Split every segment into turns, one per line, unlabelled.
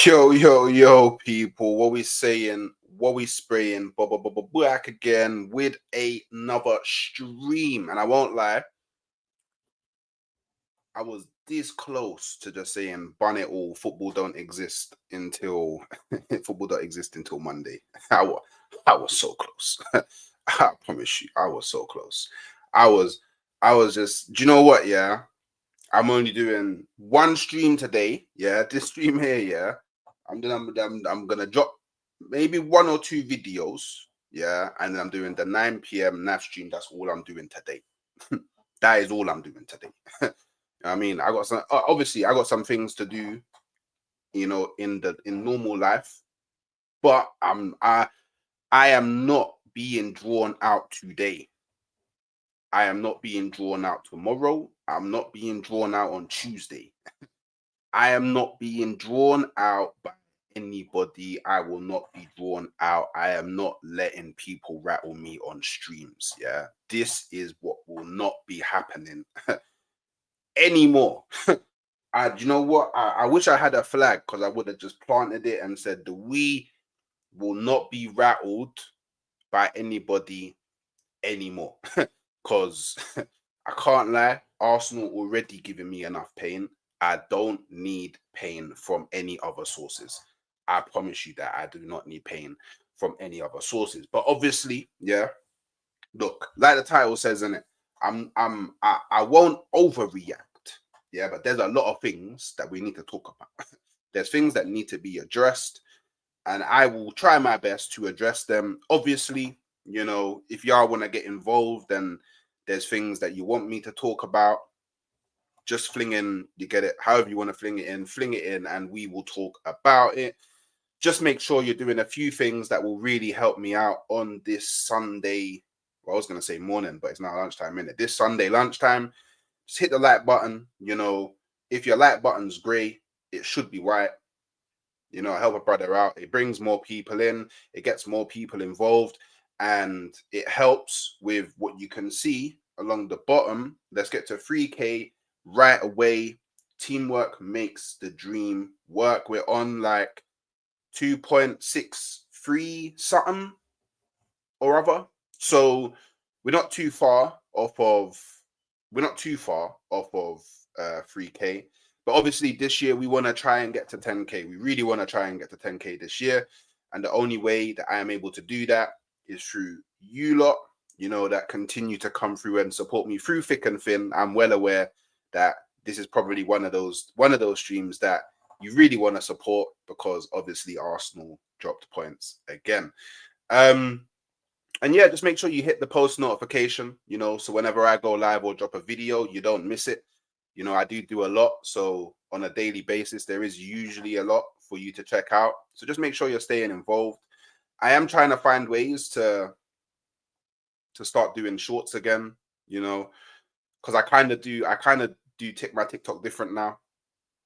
Yo, people, what we saying, what we spraying, back again with another stream. And I won't lie, I was this close to just saying, bun it all, football don't exist until Monday. I was so close. I promise you, I was so close. I was just, do you know what? Yeah, I'm only doing one stream today. Yeah, this stream here. Yeah, I'm gonna drop maybe one or two videos. Yeah, and then I'm doing the 9 p.m. NAF stream. That's all I'm doing today. That is all I'm doing today. I mean, I got some. Obviously, I got some things to do. You know, in normal life, but I am not being drawn out today. I am not being drawn out tomorrow. I'm not being drawn out on Tuesday. I am not being drawn out by anybody. I will not be drawn out. I am not letting people rattle me on streams. Yeah, this is what will not be happening anymore. You know what? I wish I had a flag because I would have just planted it and said the we will not be rattled by anybody anymore. Because I can't lie, Arsenal already giving me enough pain. I don't need pain from any other sources. I promise you that I do not need pain from any other sources. But obviously, yeah, look, like the title says in it, I won't overreact. Yeah, but there's a lot of things that we need to talk about. There's things that need to be addressed, and I will try my best to address them. Obviously, you know, if y'all want to get involved, then there's things that you want me to talk about. Just fling in, you get it, however you want to fling it in, and we will talk about it. Just make sure you're doing a few things that will really help me out on this Sunday. Well, I was going to say morning, but it's now lunchtime, isn't it? This Sunday lunchtime, just hit the like button. You know, if your like button's grey, it should be white. You know, help a brother out. It brings more people in. It gets more people involved. And it helps with what you can see along the bottom. Let's get to 3K right away. Teamwork makes the dream work. We're on like 2.63 something or other. So we're not too far off of 3K. But obviously this year we want to try and get to 10K. We really want to try and get to 10K this year. And the only way that I am able to do that is through you lot, you know, that continue to come through and support me through thick and thin. I'm well aware that this is probably one of those streams that you really want to support because obviously Arsenal dropped points again. And yeah, just make sure you hit the post notification, you know, so whenever I go live or drop a video, you don't miss it. You know, I do a lot. So on a daily basis, there is usually a lot for you to check out. So just make sure you're staying involved. I am trying to find ways to start doing shorts again, you know, because I kind of do my TikTok different now.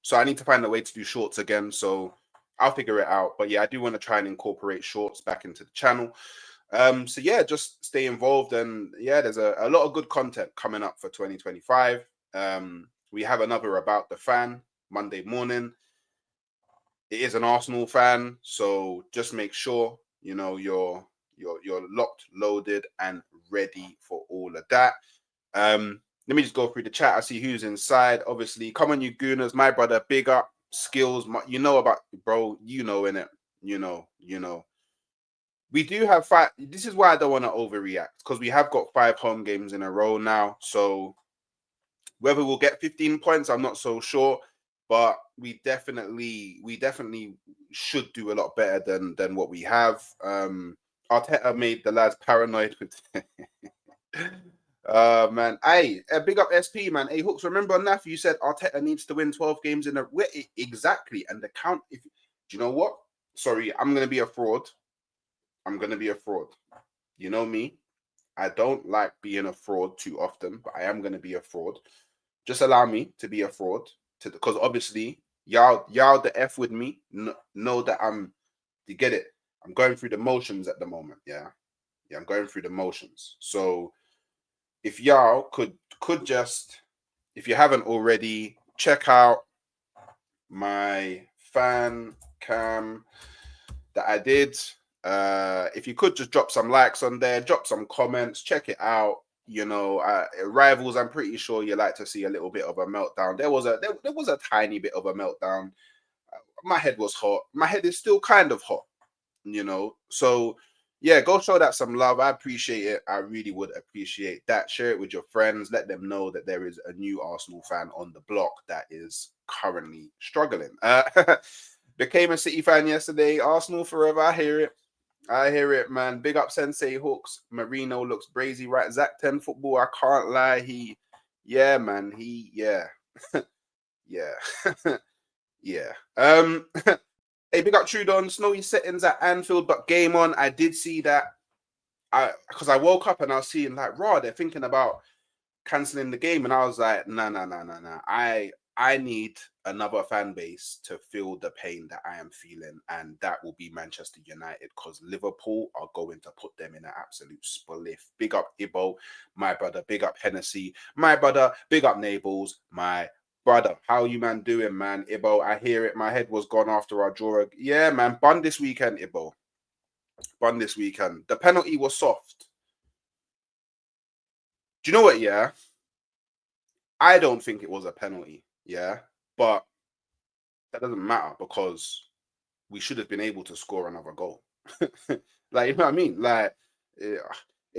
So I need to find a way to do shorts again. So I'll figure it out. But yeah, I do want to try and incorporate shorts back into the channel. So yeah, just stay involved. And yeah, there's a lot of good content coming up for 2025. We have another About the Fan Monday morning. It is an Arsenal fan, so just make sure you know you're locked, loaded, and ready for all of that. Let me just go through the chat. I see who's inside. Obviously, come on, you gooners, my brother. Big up skills. You know about bro. You know in it. You know. We do have 5. This is why I don't want to overreact because we have got 5 home games in a row now. So whether we'll get 15 points, I'm not so sure. But we definitely should do a lot better than what we have. Arteta made the lads paranoid with man. Hey, big up SP, man. Hey, Hooks, remember Naf, you said Arteta needs to win 12 games in a exactly. And the count, do you know what? Sorry, I'm gonna be a fraud. You know me. I don't like being a fraud too often, but I am gonna be a fraud. Just allow me to be a fraud, because obviously y'all the F with me know that you get it. I'm going through the motions at the moment. Yeah, I'm going through the motions. So if y'all could just, if you haven't already, check out my fan cam that I did. If you could just drop some likes on there, drop some comments, check it out. You know, rivals, I'm pretty sure you like to see a little bit of a meltdown. There was a tiny bit of a meltdown. My head was hot. My head is still kind of hot, you know. So yeah, go show that some love. I appreciate it. I really would appreciate that. Share it with your friends. Let them know that there is a new Arsenal fan on the block that is currently struggling. Became a City fan yesterday. Arsenal forever. I hear it. I hear it, man. Big up Sensei Hooks. Marino looks brazy, right? Zach 10 football. I can't lie. Yeah, man. Yeah. Yeah. Yeah. Hey, big up Trudon. Snowy settings at Anfield, but game on. I did see that. Because I woke up and I was seeing like, raw, they're thinking about cancelling the game, and I was like, no. I need another fan base to feel the pain that I am feeling, and that will be Manchester United, because Liverpool are going to put them in an absolute spliff. Big up Ibo, my brother. Big up Hennessy, my brother. Big up Nables, my brother. How you man doing, man? Ibo, I hear it. My head was gone after our draw. Yeah, man. Bun this weekend, Ibo. Bun this weekend. The penalty was soft. Do you know what? Yeah, I don't think it was a penalty. Yeah, but that doesn't matter, because we should have been able to score another goal. Like, you know what I mean? Like, it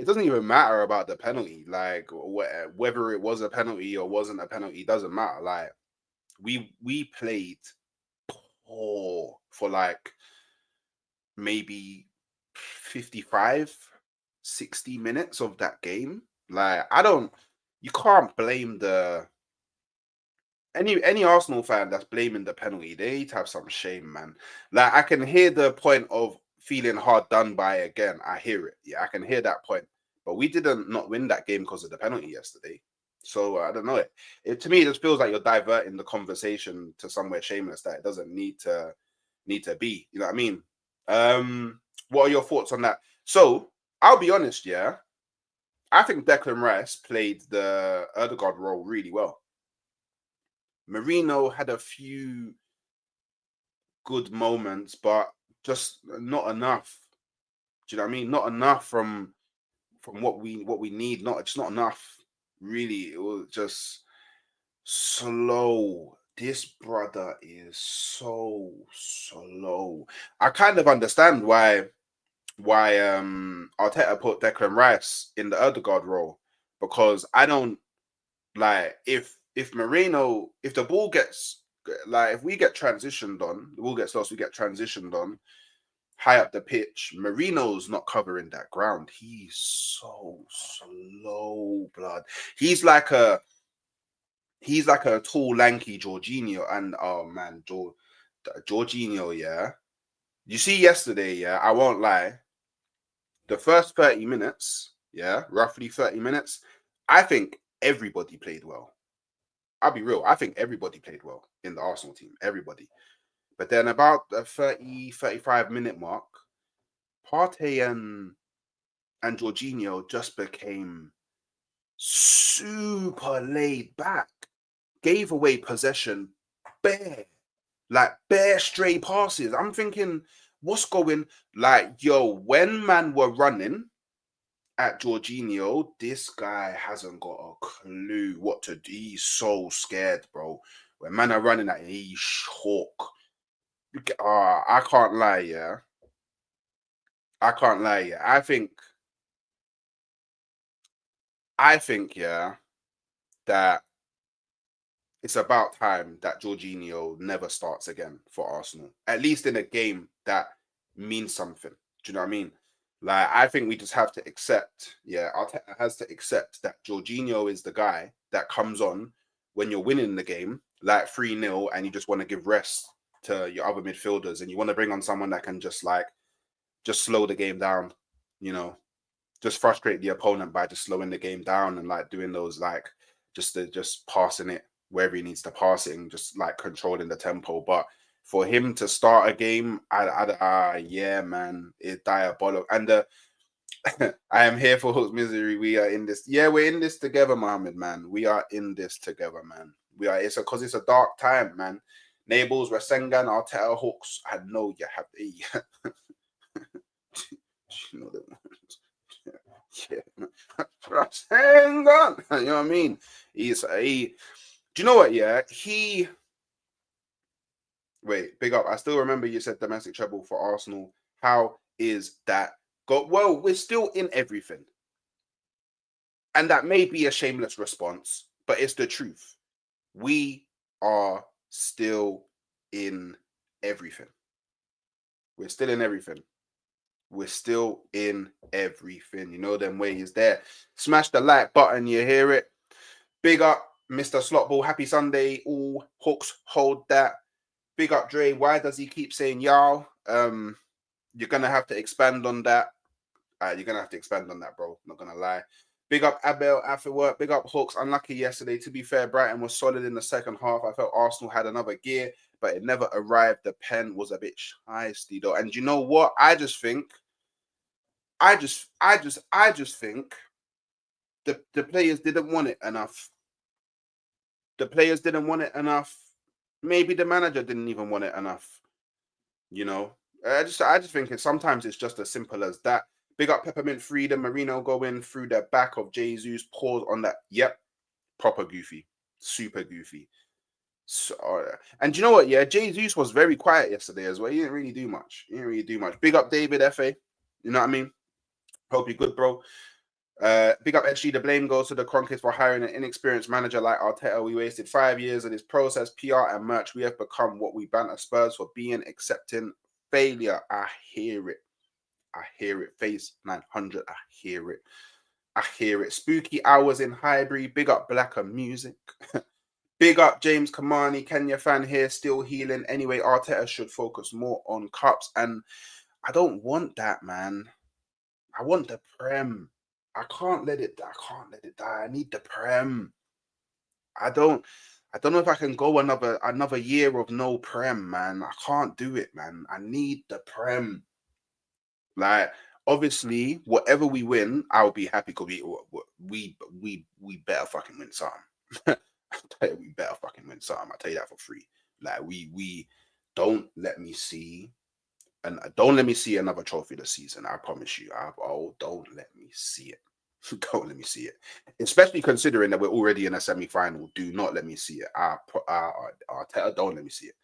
doesn't even matter about the penalty. Like, whether it was a penalty or wasn't a penalty doesn't matter. Like, we played poor for like maybe 55, 60 minutes of that game. Like, you can't blame any Arsenal fan that's blaming the penalty. They need to have some shame, man. Like, I can hear the point of feeling hard done by again. I hear it. Yeah, I can hear that point. But we didn't not win that game because of the penalty yesterday. So I don't know. To me, it just feels like you're diverting the conversation to somewhere shameless that it doesn't need to be. You know what I mean? What are your thoughts on that? So I'll be honest, yeah. I think Declan Rice played the Erdegaard role really well. Marino had a few good moments, but just not enough. Do you know what I mean? Not enough from what we need. Just not enough. Really, it was just slow. This brother is so slow. I kind of understand why Arteta put Declan Rice in the Erdegaard role, because I don't like if Marino, if the ball gets, like, if we get transitioned on, the ball gets lost, we get transitioned on high up the pitch, Marino's not covering that ground. He's so slow, blood. He's like a tall, lanky Jorginho, and oh man, Jorginho, yeah. You see yesterday, yeah, I won't lie, the first 30 minutes, yeah, roughly 30 minutes, I think everybody played well. I'll be real. I think everybody played well in the Arsenal team. Everybody. But then about the 30, 35-minute mark, Partey and Jorginho just became super laid back. Gave away possession bare. Like, bare stray passes. I'm thinking, what's going... Like, yo, when man were running at Jorginho, this guy hasn't got a clue what to do. He's so scared, bro. When man are running at him, he's shook. I can't lie, yeah. I can't lie, yeah. I think, yeah, that it's about time that Jorginho never starts again for Arsenal. At least in a game that means something. Do you know what I mean? Like, I think we just have to accept, yeah, Arteta has to accept that Jorginho is the guy that comes on when you're winning the game, like 3-0, and you just want to give rest to your other midfielders, and you want to bring on someone that can just slow the game down, you know, just frustrate the opponent by just slowing the game down and like doing those, like, just passing it wherever he needs to pass it and just like controlling the tempo. But for him to start a game, yeah, man, it's diabolical. And I am here for Hook's misery. We are in this. Yeah, we're in this together, Mohammed, man. We are in this together, man. We are. Because it's a dark time, man. Nables, Rasengan, Arteta, Hawks. I know you have the. You know them ones. Yeah. Rasengan. You know what I mean? He's a. Do you know what? Yeah, Wait, big up. I still remember you said domestic treble for Arsenal. How is that? Well, we're still in everything. And that may be a shameless response, but it's the truth. We are still in everything. We're still in everything. We're still in everything. You know them ways there. Smash the like button. You hear it. Big up, Mr. Slotball. Happy Sunday. All hooks hold that. Big up, Dre. Why does he keep saying y'all? You're going to have to expand on that. You're going to have to expand on that, bro. Not going to lie. Big up, Abel, after work. Big up, Hawks. Unlucky yesterday. To be fair, Brighton was solid in the second half. I felt Arsenal had another gear, but it never arrived. The pen was a bit shiesty, though. And you know what? I just think the players didn't want it enough. The players didn't want it enough. Maybe the manager didn't even want it enough. You know, I just think sometimes it's just as simple as that. Big up Peppermint Freedom, Marino going through the back of Jesus. Pause on that. Yep, proper goofy, super goofy. So, and you know what? Yeah, Jesus was very quiet yesterday as well. He didn't really do much. Big up David FA. You know what I mean? Hope you're good, bro. Big up SG. The blame goes to the Kroenkes for hiring an inexperienced manager like Arteta. We wasted 5 years of this process, PR and merch. We have become what we banter Spurs for being, accepting failure. I hear it. Face 900. I hear it. Spooky hours in Highbury. Big up Blacker Music. Big up James Kamani. Kenya fan here, still healing. Anyway, Arteta should focus more on cups. And I don't want that, man. I want the Prem. I can't let it die. I need the Prem. I don't know if I can go another year of no Prem, man. I can't do it, man. I need the Prem. Like, obviously, whatever we win, I'll be happy because we better fucking win something. I tell you, we better fucking win something. I tell you that for free. Like, we don't let me see. And don't let me see another trophy this season. I promise you. Don't let me see it. Don't let me see it. Especially considering that we're already in a semi-final. Do not let me see it. Arteta, don't let me see it.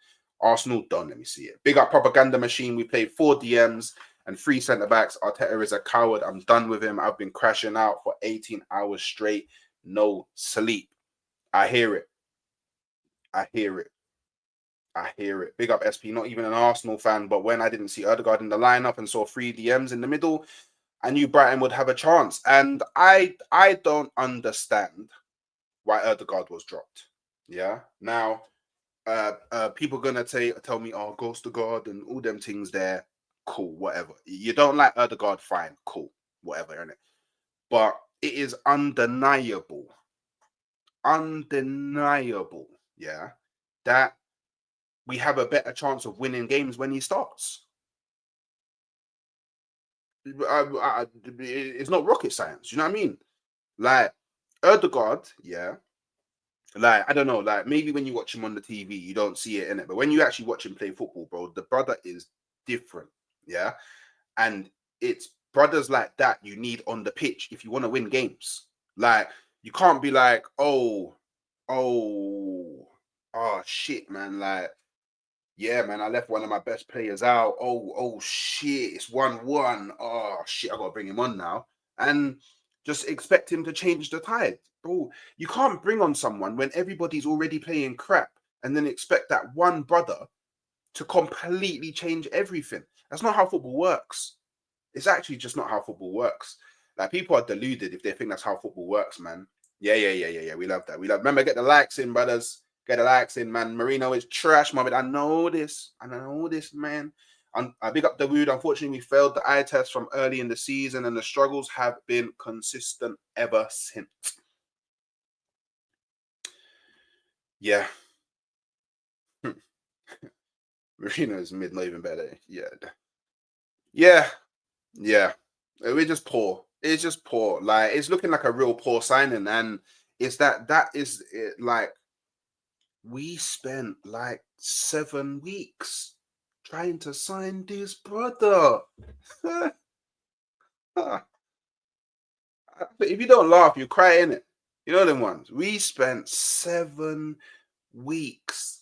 Arsenal, don't let me see it. Big up propaganda machine. We played 4 DMs and 3 centre-backs. Arteta is a coward. I'm done with him. I've been crashing out for 18 hours straight. No sleep. I hear it. Big up SP, not even an Arsenal fan, but when I didn't see Ødegaard in the lineup and saw 3 DMs in the middle, I knew Brighton would have a chance. And I don't understand why Ødegaard was dropped. Yeah. Now, people gonna tell me, oh, Ghost to God and all them things there. Cool, whatever. You don't like Ødegaard, fine, cool, whatever, innit? But it is undeniable, yeah, that we have a better chance of winning games when he starts. It's not rocket science. You know what I mean? Like, Ødegaard, yeah. Like, I don't know. Like, maybe when you watch him on the TV, you don't see it in it. But when you actually watch him play football, bro, the brother is different. Yeah. And it's brothers like that you need on the pitch if you want to win games. Like, you can't be like, oh, shit, man. Like, yeah, man, I left one of my best players out. Oh, shit, it's 1-1. Oh, shit, I got to bring him on now. And just expect him to change the tide. Bro, you can't bring on someone when everybody's already playing crap and then expect that one brother to completely change everything. That's not how football works. It's actually just not how football works. Like, people are deluded if they think that's how football works, man. Yeah. We love that. Remember, get the likes in, brothers. Get the likes in, man. Marino is trash, Mohammed. I know this, man. I big up the Wood. Unfortunately, we failed the eye test from early in the season, and the struggles have been consistent ever since. Yeah. Marino is mid, not even better. Yeah. We're just poor. It's just poor. Like, it's looking like a real poor signing, and it's that is it, like, We spent like 7 weeks trying to sign this brother. If you don't laugh, you cry, innit? You know them ones. We spent 7 weeks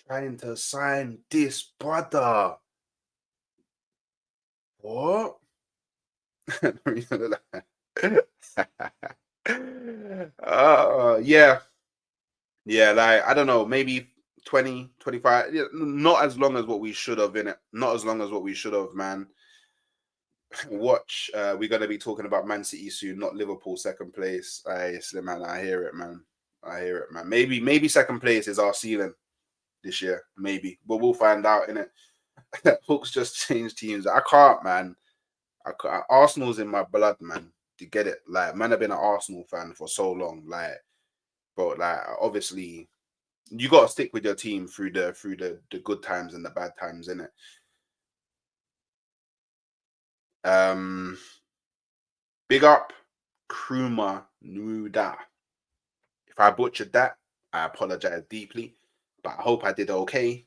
trying to sign this brother. What? Yeah. Yeah, like I don't know, maybe 20, 25. Yeah, not as long as what we should have in it. Not as long as what we should have, man. Watch, we're gonna be talking about Man City soon, not Liverpool second place. I Slim man, I hear it, man. I hear it, man. Maybe second place is our ceiling this year. Maybe. But we'll find out in it. Hooks just changed teams. I can't, man. I can't. Arsenal's in my blood, man. To get it. Like, man, I've been an Arsenal fan for so long. Like, but like obviously you got to stick with your team through the good times and the bad times, innit? Big up Kruma Nuda. If I butchered that, I apologize deeply, but I hope I did okay.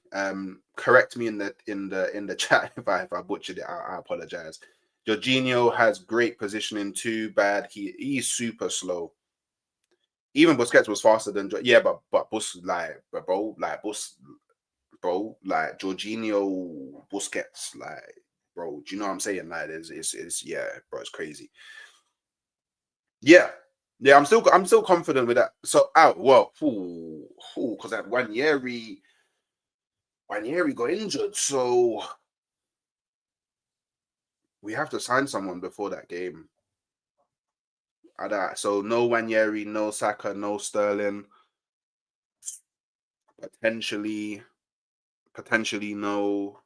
Correct me in the chat if I butchered it. I apologize. Jorginho has great positioning too. Bad. He's super slow. Even Busquets was faster than but Bus like bro, like Jorginho, Busquets, like bro, do you know what I'm saying? Like it's yeah, bro, it's crazy. Yeah. Yeah, I'm still confident with that. So out, well, because that Wanyeri got injured, so we have to sign someone before that game. So no Wanyeri, no Saka, no Sterling. Potentially no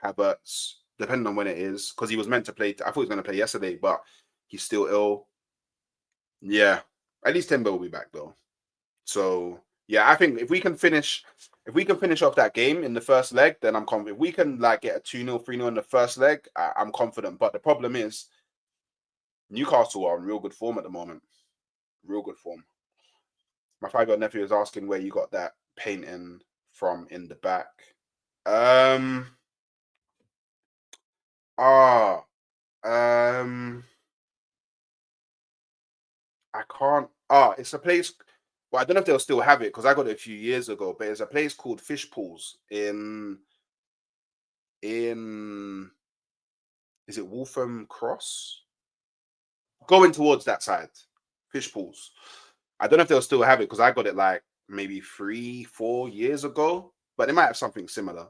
Havertz, depending on when it is, because he was meant to play. I thought he was going to play yesterday, but he's still ill. Yeah, at least Timber will be back though. So yeah, I think if we can finish off that game in the first leg, then I'm confident. If we can like get a 2-0, 3-0 in the first leg, I'm confident. But the problem is Newcastle are in real good form at the moment. Real good form. My 5-year-old nephew is asking where you got that painting from in the back. Ah, I can't. It's a place. Well, I don't know if they'll still have it because I got it a few years ago. But it's a place called Fish Pools in is it Waltham Cross? Going towards that side, Fish Pools. I don't know if they'll still have it because I got it like maybe 3-4 years ago. But they might have something similar.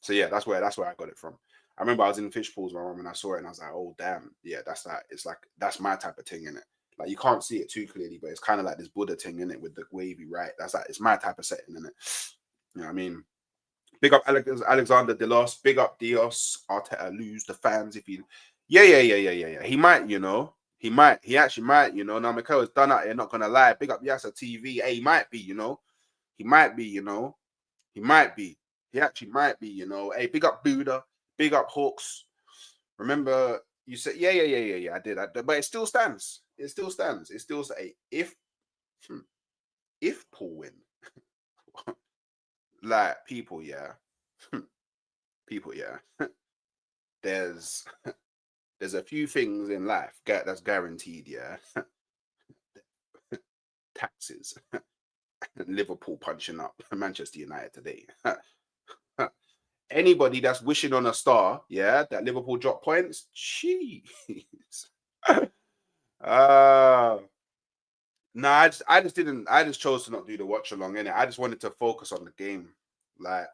So yeah, that's where I got it from. I remember I was in Fish Pools with my mom and I saw it and I was like, oh damn, yeah, that's that. It's like that's my type of thing in it. Like you can't see it too clearly, but it's kind of like this Buddha thing in it with the wavy right. That's like it's my type of setting in it. You know what I mean? Big up Alexander Delos. Big up Dios. Arteta lose the fans if he. Yeah. He might, you know. He might. He actually might, you know. Now Mikel is done out here. Not gonna lie. Big up Yasa TV. Hey, he might be, you know. He might be, you know. He might be. He actually might be, you know. Hey, big up Buddha. Big up Hawks. Remember, you said, yeah. I did. But it still stands. It still stands. It still say if Paul win, like people, yeah, people, yeah. There's a few things in life that's guaranteed, yeah. Taxes, Liverpool punching up Manchester United today. Anybody that's wishing on a star, yeah, that Liverpool drop points, jeez. No, I just didn't. I just chose to not do the watch along in it. I just wanted to focus on the game, like.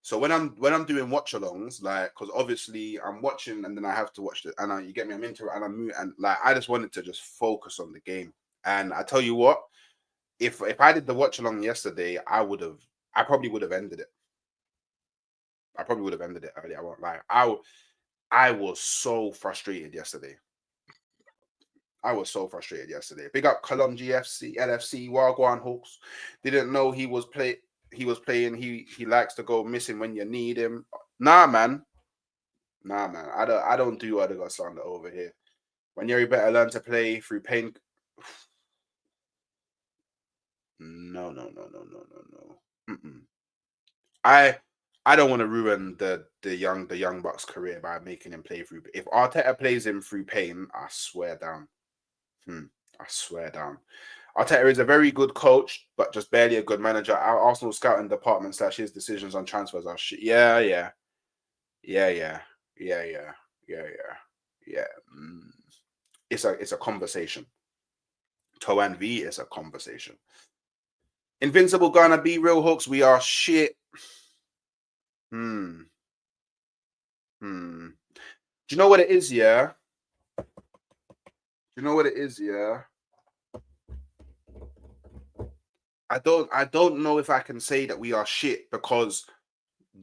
So when I'm doing watch alongs, like, because obviously I'm watching and then I have to watch it, and you get me, I'm into it, and I'm and like I just wanted to just focus on the game. And I tell you what, if I did the watch along yesterday, I probably would have ended it. I probably would have ended it early. I won't lie. I was so frustrated yesterday. I was so frustrated yesterday. Big up Cologne GFC, LFC, Wagwan Hawks. Didn't know he was playing. He likes to go missing when you need him. Nah, man. I don't do other got slander over here. When you better learn to play through pain. No, no, no, no, no, no, no. Mm-mm. I I don't want to ruin the young Bucks career by making him play through. If Arteta plays him through pain, I swear down. Hmm, I swear down. Arteta is a very good coach, but just barely a good manager. Our Arsenal scouting department / his decisions on transfers are shit. Yeah, yeah, yeah, yeah, yeah, yeah, yeah, yeah, yeah. It's a conversation. Toe and V is a conversation. Invincible gonna be real hooks. We are shit. Hmm. Hmm. Do you know what it is? Yeah. Do you know what it is? Yeah. I don't know if I can say that we are shit because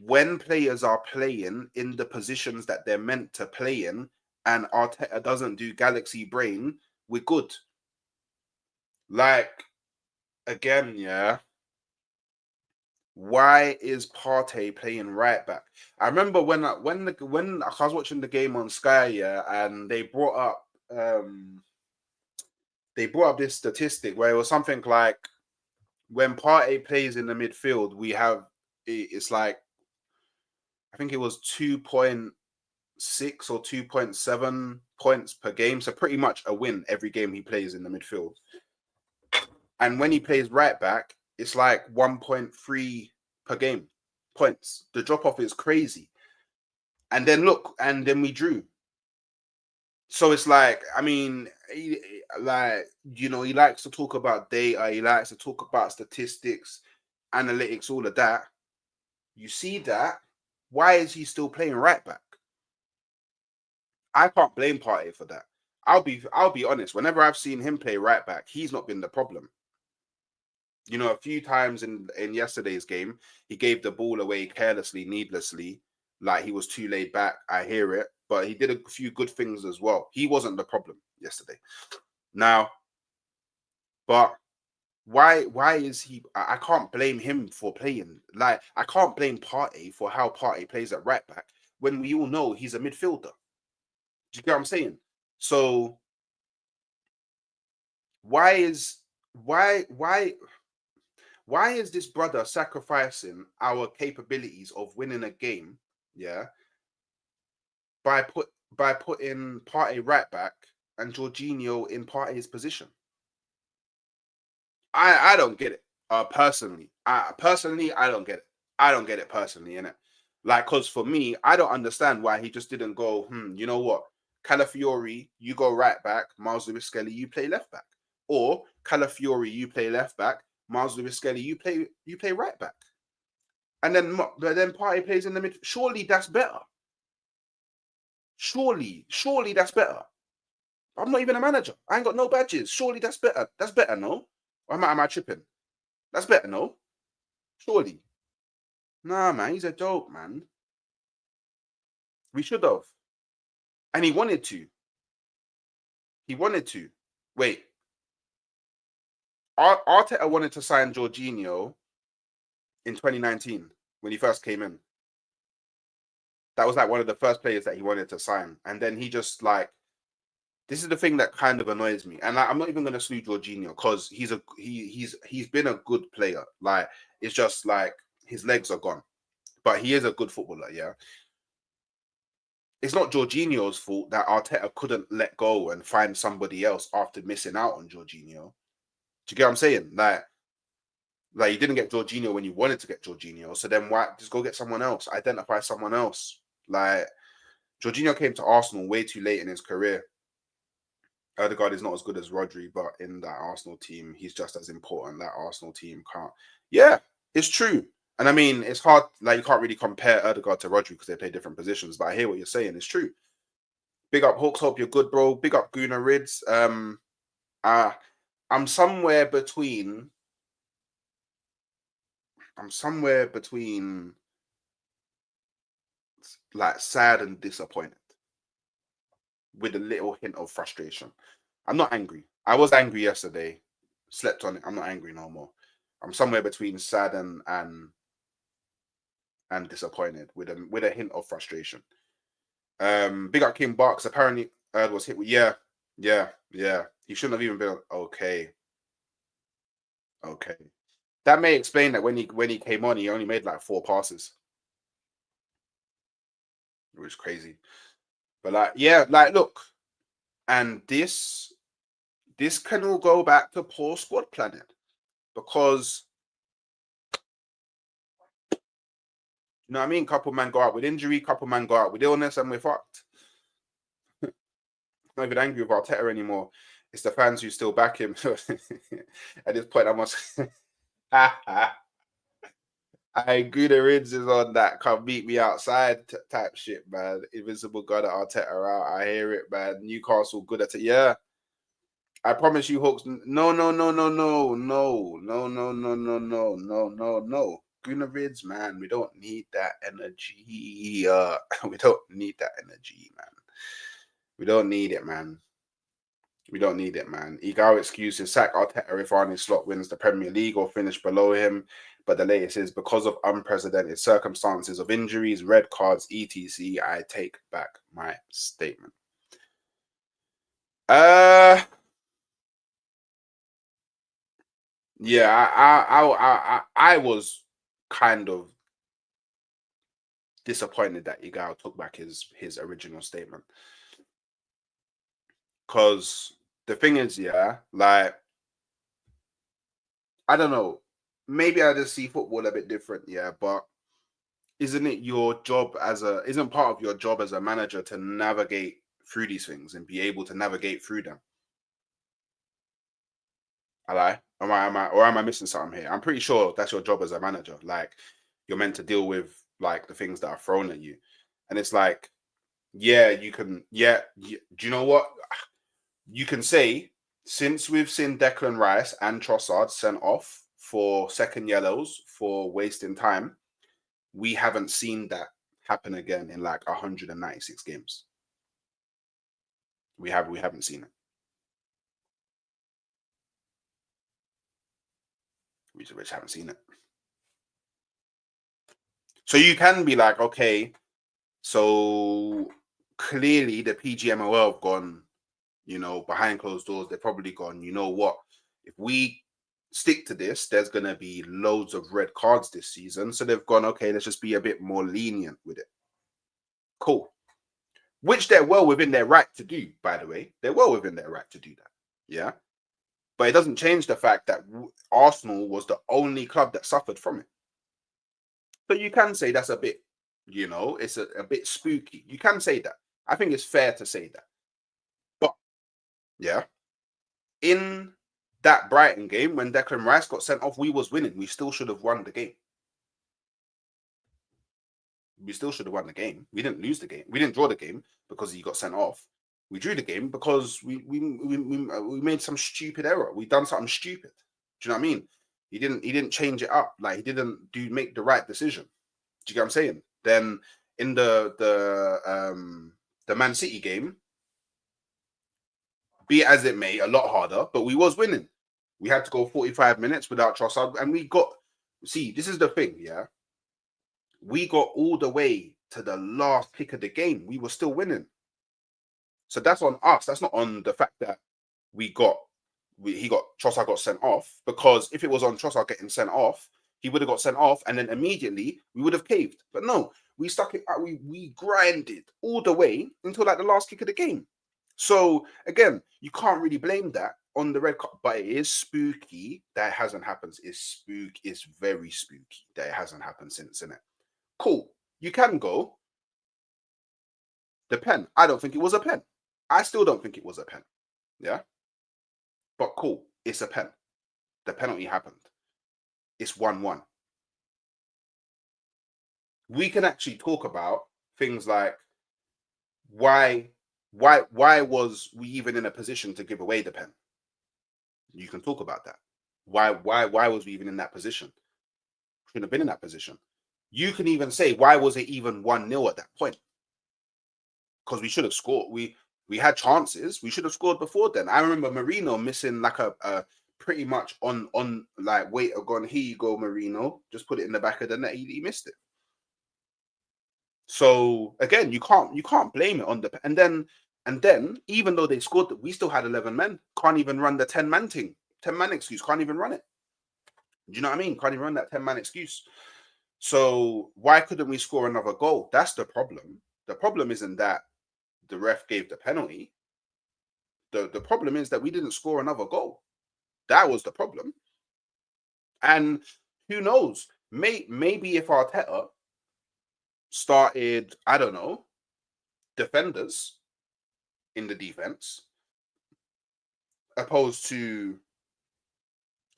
when players are playing in the positions that they're meant to play in and Arteta doesn't do galaxy brain, we're good. Like again, yeah. Why is Partey playing right back? I remember when I was watching the game on Sky, yeah, and they brought up this statistic where it was something like when Partey plays in the midfield, it's like I think it was 2.6 or 2.7 points per game, so pretty much a win every game he plays in the midfield. And when he plays right back, it's like 1.3 per game points. The drop off is crazy. And then we drew. So it's like, I mean, he likes to talk about data, he likes to talk about statistics, analytics, all of that. You see that? Why is he still playing right back? I can't blame Partey for that. I'll be honest. Whenever I've seen him play right back, he's not been the problem. A few times in yesterday's game, he gave the ball away carelessly, needlessly, like he was too laid back. I hear it, but he did a few good things as well. He wasn't the problem yesterday. Now, but why is he? I can't blame him for playing. Like I can't blame Partey for how Partey plays at right back when we all know he's a midfielder. Do you get what I'm saying? So why is why why is this brother sacrificing our capabilities of winning a game, yeah, by putting Partey right back and Jorginho in Partey's position? I don't get it. Personally, I don't get it. I don't get it personally, innit? Like, cause for me, I don't understand why he just didn't go. You know what? Calafiori, you go right back. Miles Lewis Skelly, you play left back. Or Calafiori, you play left back. Miles Lewis Skelly, you play right back. And then Partey plays in the mid. Surely that's better. Surely that's better. I'm not even a manager. I ain't got no badges. Surely that's better. That's better, no? Or am I tripping? That's better, no? Surely. Nah, man, he's a dope, man. We should have. And he wanted to. He wanted to. Wait, Arteta wanted to sign Jorginho in 2019 when he first came in. That was like one of the first players that he wanted to sign. And then he just like, this is the thing that kind of annoys me. And I'm not even going to slew Jorginho because he's been a good player. Like, it's just like his legs are gone. But he is a good footballer, yeah. It's not Jorginho's fault that Arteta couldn't let go and find somebody else after missing out on Jorginho. Do you get what I'm saying? Like you didn't get Jorginho when you wanted to get Jorginho, so then why just go get someone else? Identify someone else. Like Jorginho came to Arsenal way too late in his career. Odegaard is not as good as Rodri, but in that Arsenal team, he's just as important. That Arsenal team can't. Yeah, it's true. And I mean, it's hard. Like you can't really compare Odegaard to Rodri because they play different positions. But I hear what you're saying. It's true. Big up Hawks. Hope you're good, bro. Big up Guna Rids. Uh, I'm somewhere between. I'm somewhere between like sad and disappointed, with a little hint of frustration. I'm not angry. I was angry yesterday. Slept on it. I'm not angry no more. I'm somewhere between sad and disappointed with a hint of frustration. Big up King Barks. Apparently, was hit with yeah. He shouldn't have even been okay. Okay. That may explain that when he came on, he only made like 4 passes. It was crazy. But like, yeah, like look, and this can all go back to poor squad planning because you know what I mean? Couple man go out with injury, couple man go out with illness, and we're fucked. I'm not even angry with Arteta anymore. It's the fans who still back him. At this point, I must. I agree. The Rids is on that. Come meet me outside type shit, man. Invisible God at Arteta out. I hear it, man. Newcastle good at it. Yeah. I promise you, Hawks. No, no, no, no, no, no, no, no, no, no, no, no, no, no. Rids, man. We don't need that energy. We don't need that energy, man. We don't need it, man. We don't need it, man. Ego excuses. Sack Arteta if Arne Slot wins the Premier League or finish below him. But the latest is because of unprecedented circumstances of injuries, red cards, etc. I take back my statement. Yeah, I was kind of disappointed that Ego took back his original statement. Because the thing is, yeah, like, I don't know, maybe I just see football a bit different, yeah, but isn't it your job isn't part of your job as a manager to navigate through these things and be able to navigate through them? I lie. Am I missing something here? I'm pretty sure that's your job as a manager. Like, you're meant to deal with like the things that are thrown at you. And it's like, yeah, you can, yeah, do you know what? You can say, since we've seen Declan Rice and Trossard sent off for second yellows for wasting time, we haven't seen that happen again in like 196 games. We haven't seen it. We just haven't seen it. So you can be like, okay, so clearly the PGMOL have gone, you know, behind closed doors. They've probably gone, you know what? If we stick to this, there's going to be loads of red cards this season. So they've gone, okay, let's just be a bit more lenient with it. Cool. Which they're well within their right to do, by the way. They're well within their right to do that. Yeah. But it doesn't change the fact that Arsenal was the only club that suffered from it. So you can say that's a bit, you know, it's a bit spooky. You can say that. I think it's fair to say that. But, yeah, in that Brighton game, when Declan Rice got sent off, we was winning. We still should have won the game. We still should have won the game. We didn't lose the game. We didn't draw the game because he got sent off. We drew the game because we made some stupid error. We done something stupid. Do you know what I mean? He didn't change it up. Like, he didn't make the right decision. Do you get what I'm saying? Then in the Man City game, be it as it may, a lot harder, but we was winning. We had to go 45 minutes without Trossard, and we got. See, this is the thing, yeah. We got all the way to the last kick of the game. We were still winning. So that's on us. That's not on the fact that Trossard got sent off, because if it was on Trossard getting sent off, he would have got sent off, and then immediately we would have caved. But no, we stuck it out. We grinded all the way until like the last kick of the game. So again, you can't really blame that on the red card, but it is spooky that it hasn't happened. It's very spooky that it hasn't happened since, innit? Cool. You can go. The pen. I don't think it was a pen. I still don't think it was a pen. Yeah. But cool. It's a pen. The penalty happened. It's 1-1. We can actually talk about things like why was we even in a position to give away the pen? You can talk about that. Why was we even in that position? Shouldn't have been in that position. You can even say, why was it even 1-0 at that point? Because we should have scored. We had chances. We should have scored before then. I remember Marino missing like a pretty much on like, wait, gone, here you go, Marino. Just put it in the back of the net. He missed it. So again, you can't blame it on the, and then even though they scored, we still had 11 men. Can't even run the 10-man thing. 10-man excuse. Can't even run it. Do you know what I mean? Can't even run that 10-man excuse. So why couldn't we score another goal? That's the problem. The problem isn't that the ref gave the penalty. The problem is that we didn't score another goal. That was the problem. And who knows? Maybe if Arteta started, I don't know, defenders in the defense, opposed to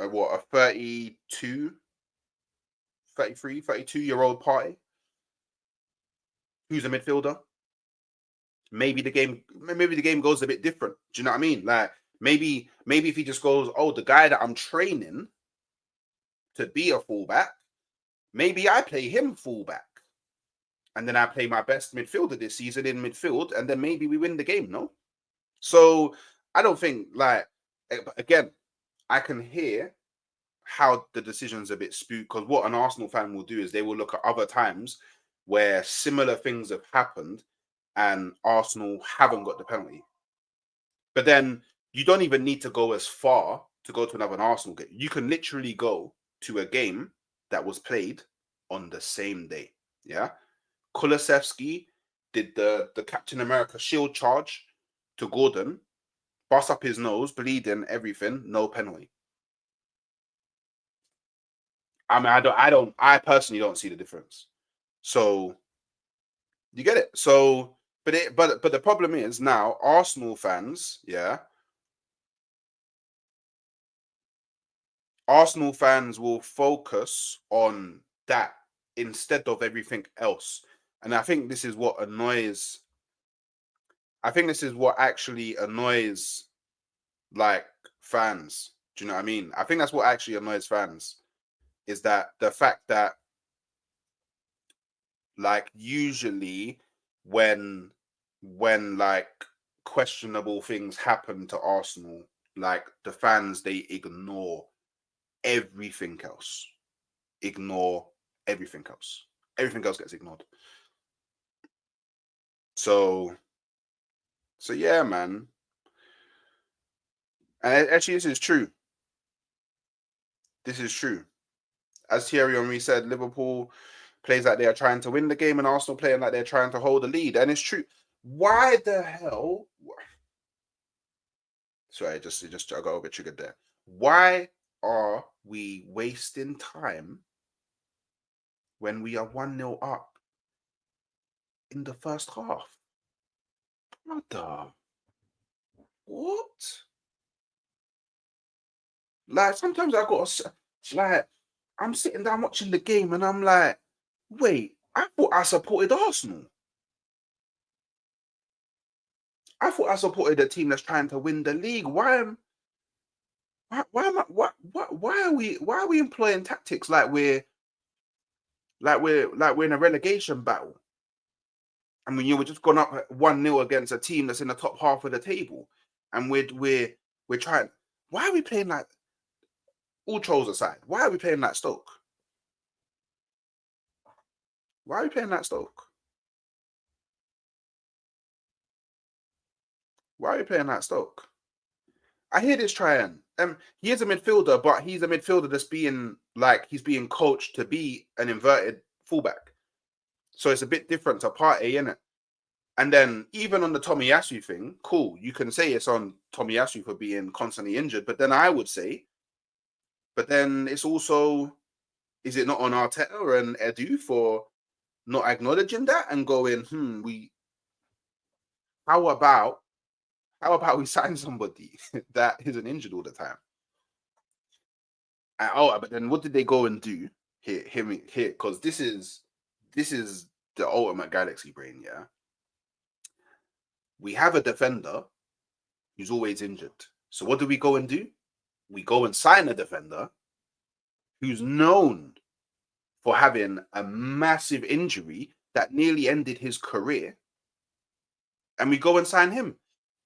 a 32, 33, 32-year-old Partey, who's a midfielder. Maybe the game goes a bit different. Do you know what I mean? Like maybe if he just goes, oh, the guy that I'm training to be a fullback, maybe I play him fullback. And then I play my best midfielder this season in midfield, and then maybe we win the game, no? So I don't think, like, again, I can hear how the decision's a bit spooked, because what an Arsenal fan will do is they will look at other times where similar things have happened and Arsenal haven't got the penalty. But then you don't even need to go as far to go to another Arsenal game. You can literally go to a game that was played on the same day. Yeah. Kulusevski did the Captain America shield charge to Gordon, bust up his nose, bleeding, everything, no penalty. I mean, I personally don't see the difference. So you get it. So, but the problem is now Arsenal fans, yeah. Arsenal fans will focus on that instead of everything else. And I think this is what annoys. I think this is what actually annoys, like, fans. Do you know what I mean? I think that's what actually annoys fans, is that the fact that, like, usually when like questionable things happen to Arsenal, like the fans, they ignore everything else. Ignore everything else. Everything else gets ignored. So yeah, man. And actually, this is true. This is true. As Thierry Henry said, Liverpool plays like they are trying to win the game, and Arsenal playing like they're trying to hold the lead. And it's true. Why the hell? Sorry, just I got a bit triggered there. Why are we wasting time when we are 1-0 up in the first half? Brother, what? Like, sometimes I got like, I'm sitting down watching the game and I'm like, wait, I thought I supported Arsenal. I thought I supported a team that's trying to win the league. Why are we employing tactics like we're in a relegation battle? I mean, you were just gone up 1-0 against a team that's in the top half of the table, and we're trying. Why are we playing like, all trolls aside? Why are we playing like Stoke? Why are we playing like Stoke? Why are we playing like Stoke? I hear this trying. He is a midfielder, but he's a midfielder that's being, like, he's being coached to be an inverted fullback. So it's a bit different to Partey, innit? And then even on the Tomiyasu thing, cool, you can say it's on Tomiyasu for being constantly injured, but then I would say, but then it's also, is it not on Arteta and Edu for not acknowledging that and going, how about we sign somebody that isn't injured all the time? But then what did they go and do here? Because this is the ultimate galaxy brain, yeah. We have a defender who's always injured. So what do we go and do? We go and sign a defender who's known for having a massive injury that nearly ended his career. And we go and sign him.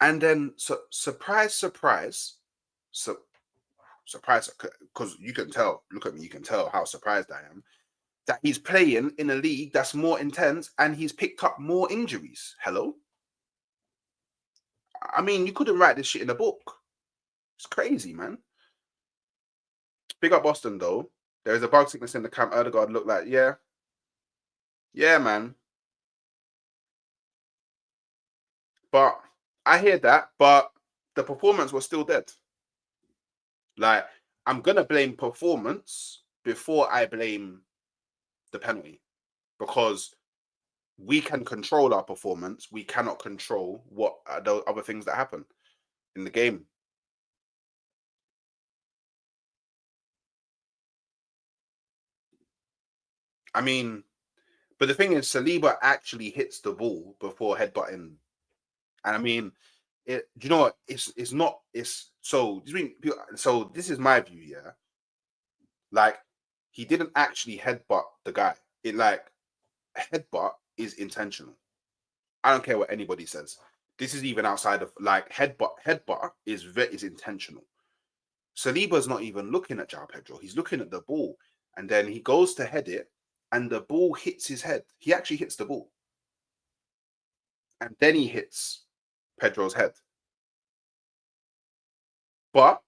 And then, surprise, because you can tell, look at me, you can tell how surprised I am, that he's playing in a league that's more intense and he's picked up more injuries. Hello? I mean, you couldn't write this shit in a book. It's crazy, man. Big up Boston, though. There is a bug sickness in the camp. Erdegaard looked like, yeah, man. But I hear that, but the performance was still dead. Like, I'm gonna blame performance before I blame the penalty, because we can control our performance. We cannot control what the other things that happen in the game. I mean, but the thing is, Saliba actually hits the ball before headbutting, and I mean, it. Do you know what? It's not. It's so. So this is my view. Yeah, like he didn't actually headbutt the guy. It like headbutt is intentional. I don't care what anybody says. This is even outside of like headbutt. Headbutt is intentional. Saliba's not even looking at João Pedro. He's looking at the ball, and then he goes to head it, and the ball hits his head. He actually hits the ball, and then he hits Pedro's head. But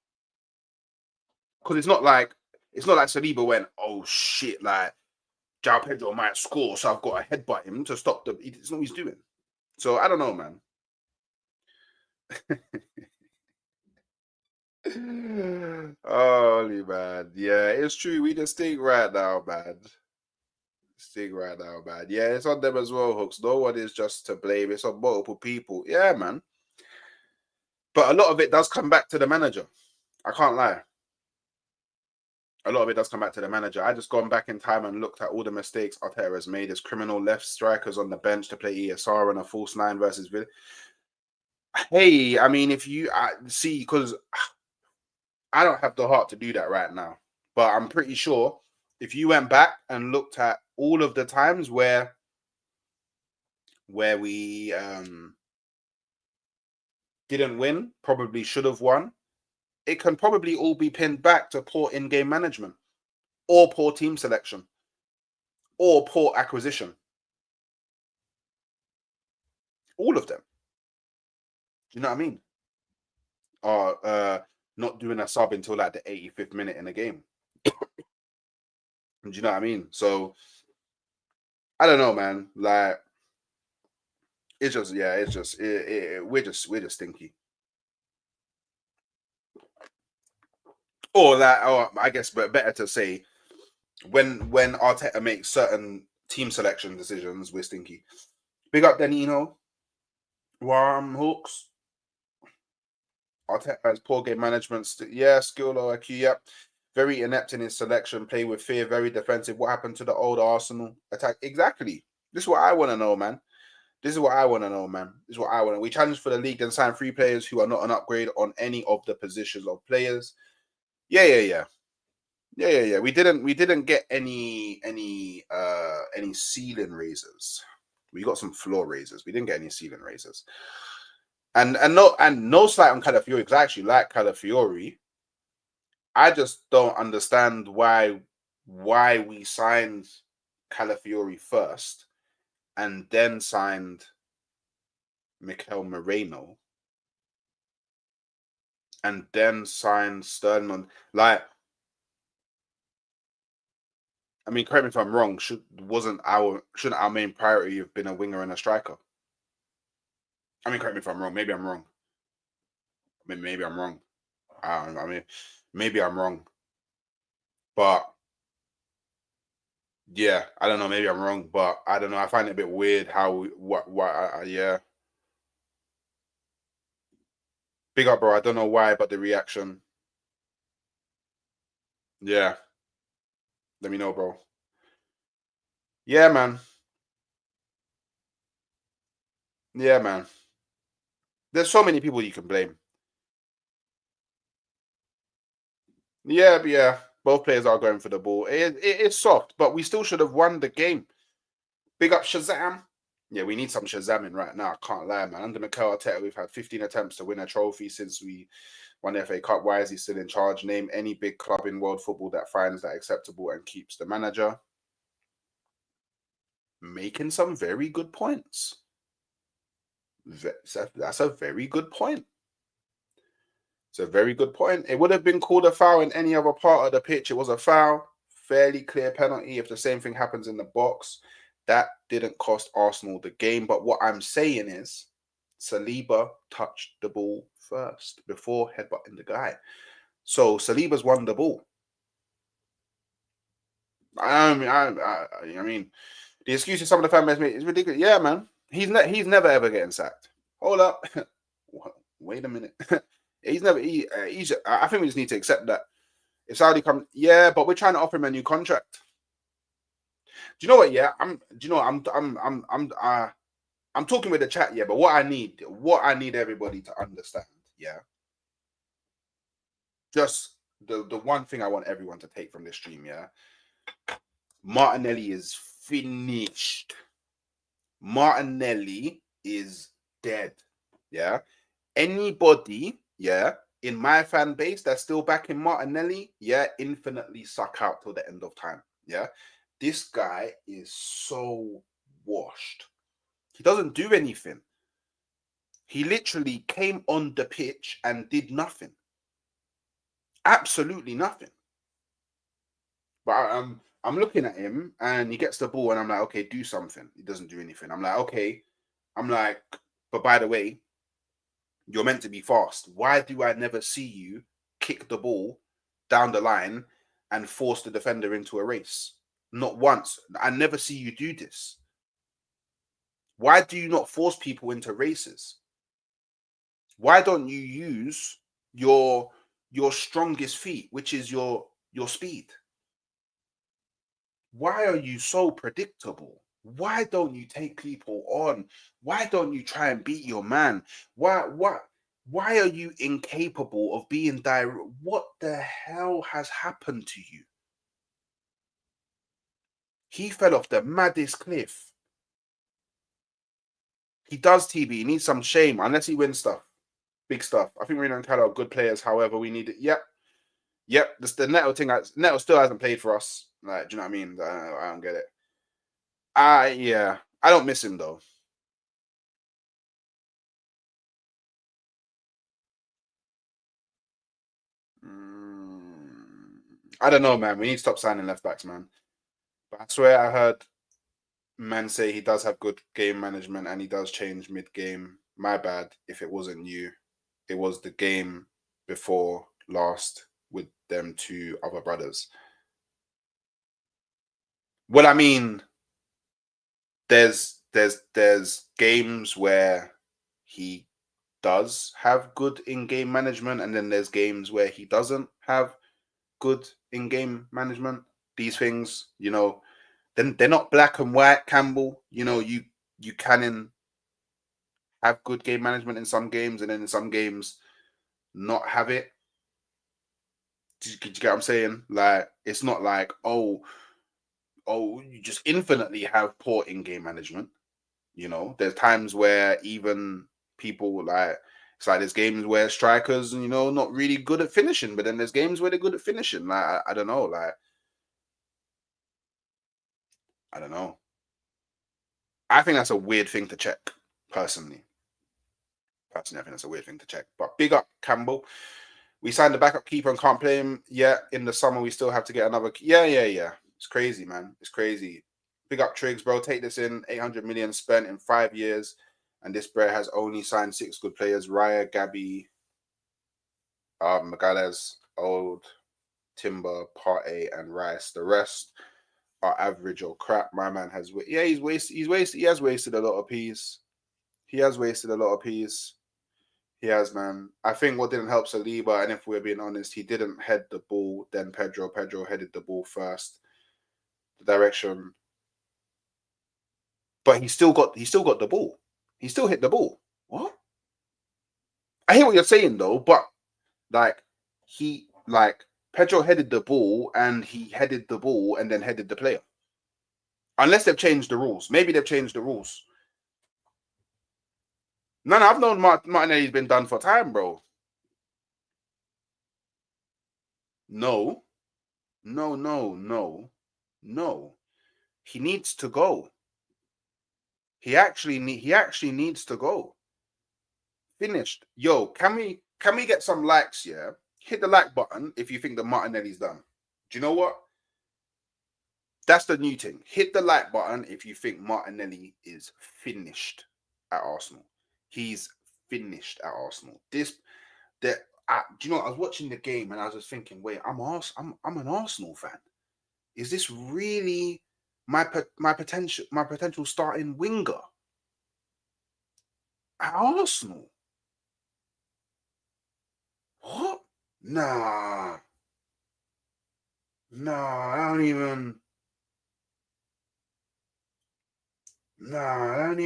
because it's not like Saliba went, oh shit, like João Pedro might score, so I've got to headbutt him to stop the. It's not what he's doing. So I don't know, man. Holy man, yeah, it's true. We just stink right now, man. Stink right now, man. Yeah, it's on them as well, Hooks. No one is just to blame. It's on multiple people. Yeah, man. But a lot of it does come back to the manager. I can't lie. A lot of it does come back to the manager. I just gone back in time and looked at all the mistakes Arteta has made. His criminal left strikers on the bench to play ESR and a false nine versus Villa. Hey, I mean, if you see, because I don't have the heart to do that right now, but I'm pretty sure if you went back and looked at all of the times where we didn't win, probably should have won, it can probably all be pinned back to poor in-game management or poor team selection or poor acquisition. All of them. Do you know what I mean? Or not doing a sub until like the 85th minute in the game. Do you know what I mean? So I don't know, man. Like it's just, yeah, it's just we're just stinky. Or that, or I guess, but better to say, when Arteta makes certain team selection decisions, we're stinky. Big up Danilo. Warm hooks. Arteta has poor game management. Yeah, skill or IQ. Yep. Very inept in his selection. Play with fear. Very defensive. What happened to the old Arsenal attack? Exactly. This is what I want to know, man. This is what I want to know, man. This is what I want to. We challenge for the league and sign 3 players who are not an upgrade on any of the positions of players. Yeah. We didn't get any ceiling raisers. We got some floor raisers. We didn't get any ceiling raisers. And no slight on Calafiori, because I actually like Calafiori. I just don't understand why we signed Calafiori first and then signed Mikel Moreno and then signed Sterling. Like, I mean, correct me if I'm wrong. Shouldn't our main priority have been a winger and a striker? I mean, correct me if I'm wrong. Maybe I'm wrong. I mean, maybe I'm wrong. I mean, maybe I'm wrong. But yeah, I don't know. Maybe I'm wrong, but I don't know. I find it a bit weird how yeah. Big up, bro. I don't know why, but the reaction. Yeah. Let me know, bro. Yeah, man. Yeah, man. There's so many people you can blame. Yeah, but yeah. Both players are going for the ball. It's soft, but we still should have won the game. Big up Shazam. Yeah, we need some Shazamming right now. I can't lie, man. Under Mikel Arteta, we've had 15 attempts to win a trophy since we won the FA Cup. Why is he still in charge? Name any big club in world football that finds that acceptable and keeps the manager. Making some very good points. That's a very good point. It's a very good point. It would have been called a foul in any other part of the pitch. It was a foul. fairly clear penalty. If the same thing happens in the box, that didn't cost Arsenal the game. But what I'm saying is, Saliba touched the ball first before headbutting the guy. So Saliba's won the ball. I mean, the excuses some of the fan base make is ridiculous. Yeah, man. He's never ever getting sacked. Hold up. Wait a minute. He's never. I think we just need to accept that. If Saudi comes, yeah, but we're trying to offer him a new contract. Do you know what? Yeah, I'm talking with the chat. Yeah, but what I need everybody to understand. Yeah, just the one thing I want everyone to take from this stream. Yeah, Martinelli is finished. Martinelli is dead. Yeah, anybody. Yeah, in my fan base that's still backing Martinelli, yeah, infinitely suck out till the end of time. Yeah, this guy is so washed. He doesn't do anything. He literally came on the pitch and did nothing. Absolutely nothing. But I'm looking at him and he gets the ball and I'm like, okay, do something. He doesn't do anything. I'm like, okay. I'm like, but by the way, you're meant to be fast. Why do I never see you kick the ball down the line and force the defender into a race? Not once. I never see you do this. Why do you not force people into races? Why don't you use your strongest feat, which is your speed? Why are you so predictable? Why don't you take people on? Why don't you try and beat your man? Why are you incapable of being direct? What the hell has happened to you? He fell off the maddest cliff. He does, TB. He needs some shame unless he wins stuff. Big stuff. I think Reno and Cal are good players. However, we need it. Yep. This the Neto thing. Neto still hasn't played for us. Like, do you know what I mean? I don't get it. Yeah. I don't miss him though. I don't know, man. We need to stop signing left backs, man. But I swear I heard man say he does have good game management and he does change mid-game. My bad if it wasn't you. It was the game before last with them two other brothers. Well, I mean, there's games where he does have good in-game management, and then there's games where he doesn't have good in-game management. These things, you know, then they're not black and white, Campbell. You know, you can have good game management in some games, and then in some games not have it. Do you get what I'm saying? Like, it's not like, oh, you just infinitely have poor in-game management. You know, there's times where even people like, it's like there's games where strikers, you know, not really good at finishing, but then there's games where they're good at finishing. Like, I don't know, like, I don't know. I think that's a weird thing to check, personally. I think that's a weird thing to check. But big up Campbell. We signed the backup keeper and can't play him yet. In the summer, we still have to get another. Yeah. It's crazy, man. It's crazy. Big up Triggs, bro. Take this in. 800 million spent in 5 years. And this bro has only signed 6 good players. Raya, Gabby, Magalhaes, Old, Timber, Partey, and Rice. The rest are average or crap. My man has... Yeah, he has wasted a lot of P's. He has wasted a lot of P's. He has, man. I think what didn't help Saliba, and if we're being honest, he didn't head the ball, then Pedro. Pedro headed the ball first. The direction. But he still got the ball. He still hit the ball. What? I hear what you're saying though, but like Pedro headed the ball and he headed the ball and then headed the player. Unless they've changed the rules. Maybe they've changed the rules. No, I've known Martinelli's been done for time, bro. No. He needs to go. He actually needs to go. Finished. Yo, can we get some likes? Yeah, hit the like button if you think that Martinelli's done. Do you know what? That's the new thing. Hit the like button if you think Martinelli is finished at Arsenal. He's finished at Arsenal. Do you know? I was watching the game and I was just thinking, wait, I'm an Arsenal fan. Is this really my potential starting winger at Arsenal? What? Nah, nah, I don't even. Nah, that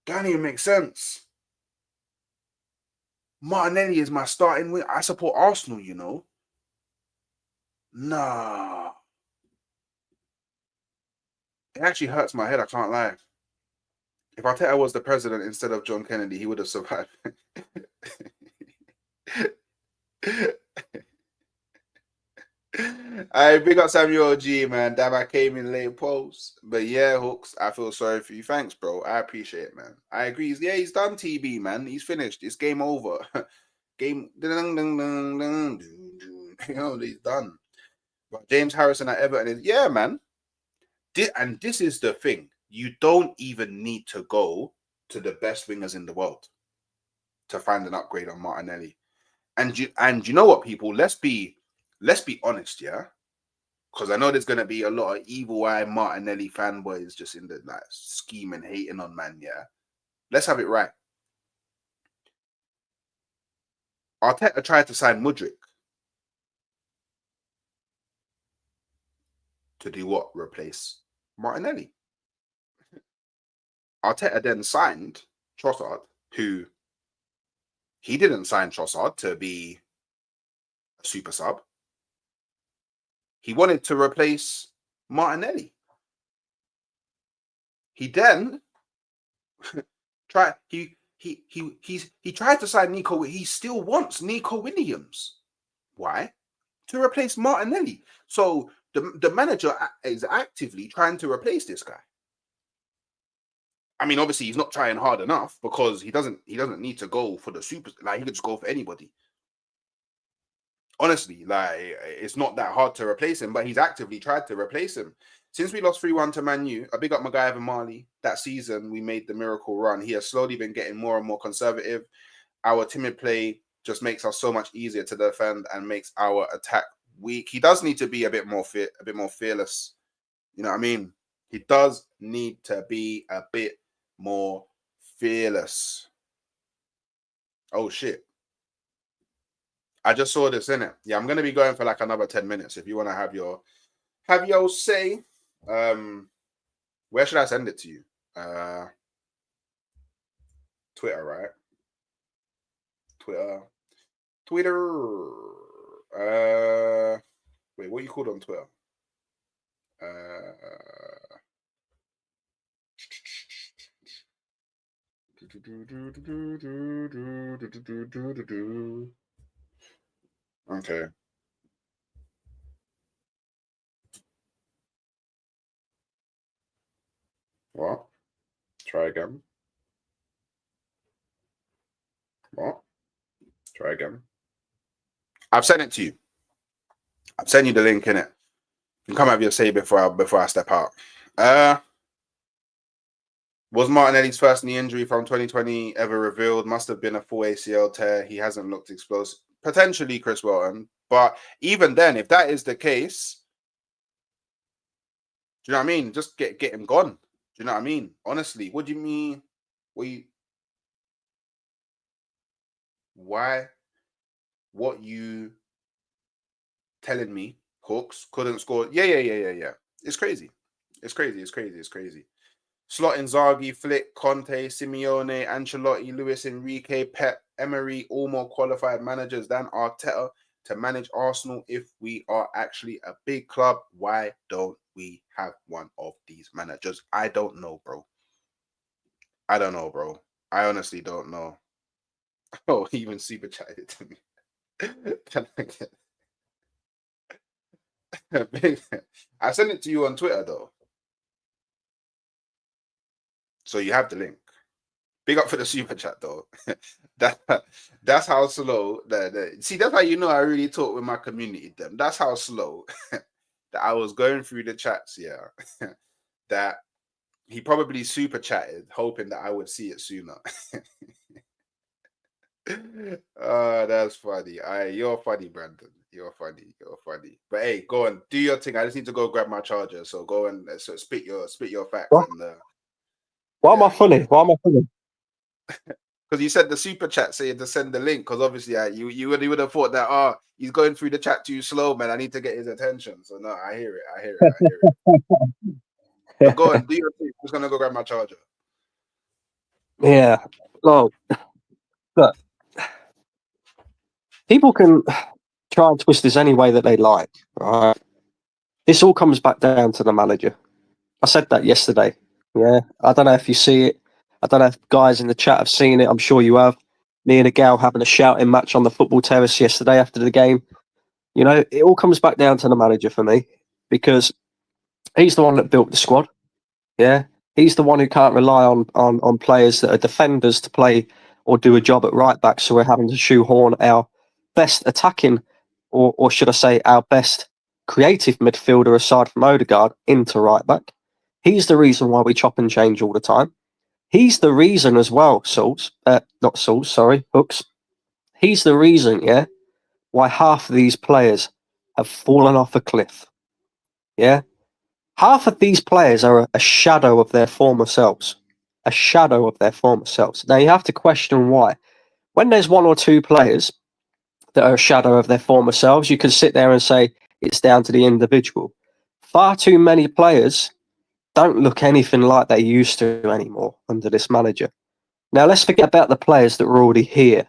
don't even make sense. Martinelli is my starting wing. I support Arsenal, you know. Nah. It actually hurts my head, I can't lie. If Arteta was the president instead of John Kennedy, he would have survived. I big up Samuel G, man. Damn, I came in late post. But yeah, Hooks, I feel sorry for you. Thanks, bro. I appreciate it, man. I agree. He's done, TB, man. He's finished. It's game over. Game. You know, he's done. But James Harrison at Everton is, yeah, man. And this is the thing. You don't even need to go to the best wingers in the world to find an upgrade on Martinelli. And you know what, people? Let's be honest, yeah? Because I know there's gonna be a lot of evil eye Martinelli fanboys just in the like scheming, hating on man, yeah. Let's have it right. Arteta tried to sign Mudryk. To do what? Replace Martinelli. Arteta then signed Trossard, who he didn't sign Trossard to be a super sub. He wanted to replace Martinelli. He then tried he tried to sign Nico. He still wants Nico Williams. Why? To replace Martinelli. So the manager is actively trying to replace this guy. I mean, obviously, he's not trying hard enough because he doesn't need to go for the super. Like, he could just go for anybody. Honestly, like, it's not that hard to replace him, but he's actively tried to replace him. Since we lost 3-1 to Man U, I big up my guy Evan Marley. That season, we made the miracle run. He has slowly been getting more and more conservative. Our timid play just makes us so much easier to defend and makes our attack weak. He does need to be a bit more fearless. You know what I mean? He does need to be a bit more fearless. Oh shit. I just saw this in it. Yeah, I'm gonna be going for like another 10 minutes. If you want to have your say. Where should I send it to you? Twitter, right? Twitter. Wait, what you called on Twitter? Okay. What? Try again. What? Try again. I've sent it to you. I've sent you the link in it. You can come have your say before I step out. Was Martinelli's first knee injury from 2020 ever revealed? Must have been a full ACL tear. He hasn't looked explosive. Potentially, Chris Welton. But even then, if that is the case, do you know what I mean? Just get him gone. Do you know what I mean? Honestly, what do you mean? Why? What you telling me? Hooks couldn't score. Yeah. It's crazy. It's crazy. Slot Inzaghi, Flick, Conte, Simeone, Ancelotti, Luis Enrique, Pep, Emery, all more qualified managers than Arteta to manage Arsenal. If we are actually a big club, why don't we have one of these managers? I don't know, bro. I honestly don't know. Oh, he even super chatted to me. I sent it to you on Twitter though. So you have the link. Big up for the super chat though. That's how slow see, that's how you know I really talk with my community them. That's how slow that I was going through the chats, that he probably super chatted, hoping that I would see it sooner. That's funny. You're funny, Brandon. You're funny. But hey, go on, do your thing. I just need to go grab my charger. So go and spit your facts.
What?
And
Why am I funny?
Because you said the super chat saying to send the link. Because obviously, you would have thought that he's going through the chat too slow, man. I need to get his attention. So no, I hear it. But go on, do your thing. I'm just gonna go grab my charger.
Yeah. Well, look, people can try and twist this any way that they like, right? This all comes back down to the manager. I said that yesterday. Yeah. I don't know if you see it. I don't know if guys in the chat have seen it. I'm sure you have. Me and a gal having a shouting match on the football terrace yesterday after the game. You know, it all comes back down to the manager for me, because he's the one that built the squad. Yeah. He's the one who can't rely on players that are defenders to play or do a job at right back. So we're having to shoehorn our best attacking, or should I say our best creative midfielder aside from Odegaard into right back. He's the reason why we chop and change all the time. He's the reason as well, Hooks. He's the reason, why half of these players have fallen off a cliff. Yeah? Half of these players are a shadow of their former selves. A shadow of their former selves. Now, you have to question why. When there's one or two players that are a shadow of their former selves, you can sit there and say it's down to the individual. Far too many players don't look anything like they used to anymore under this manager. Now, let's forget about the players that were already here,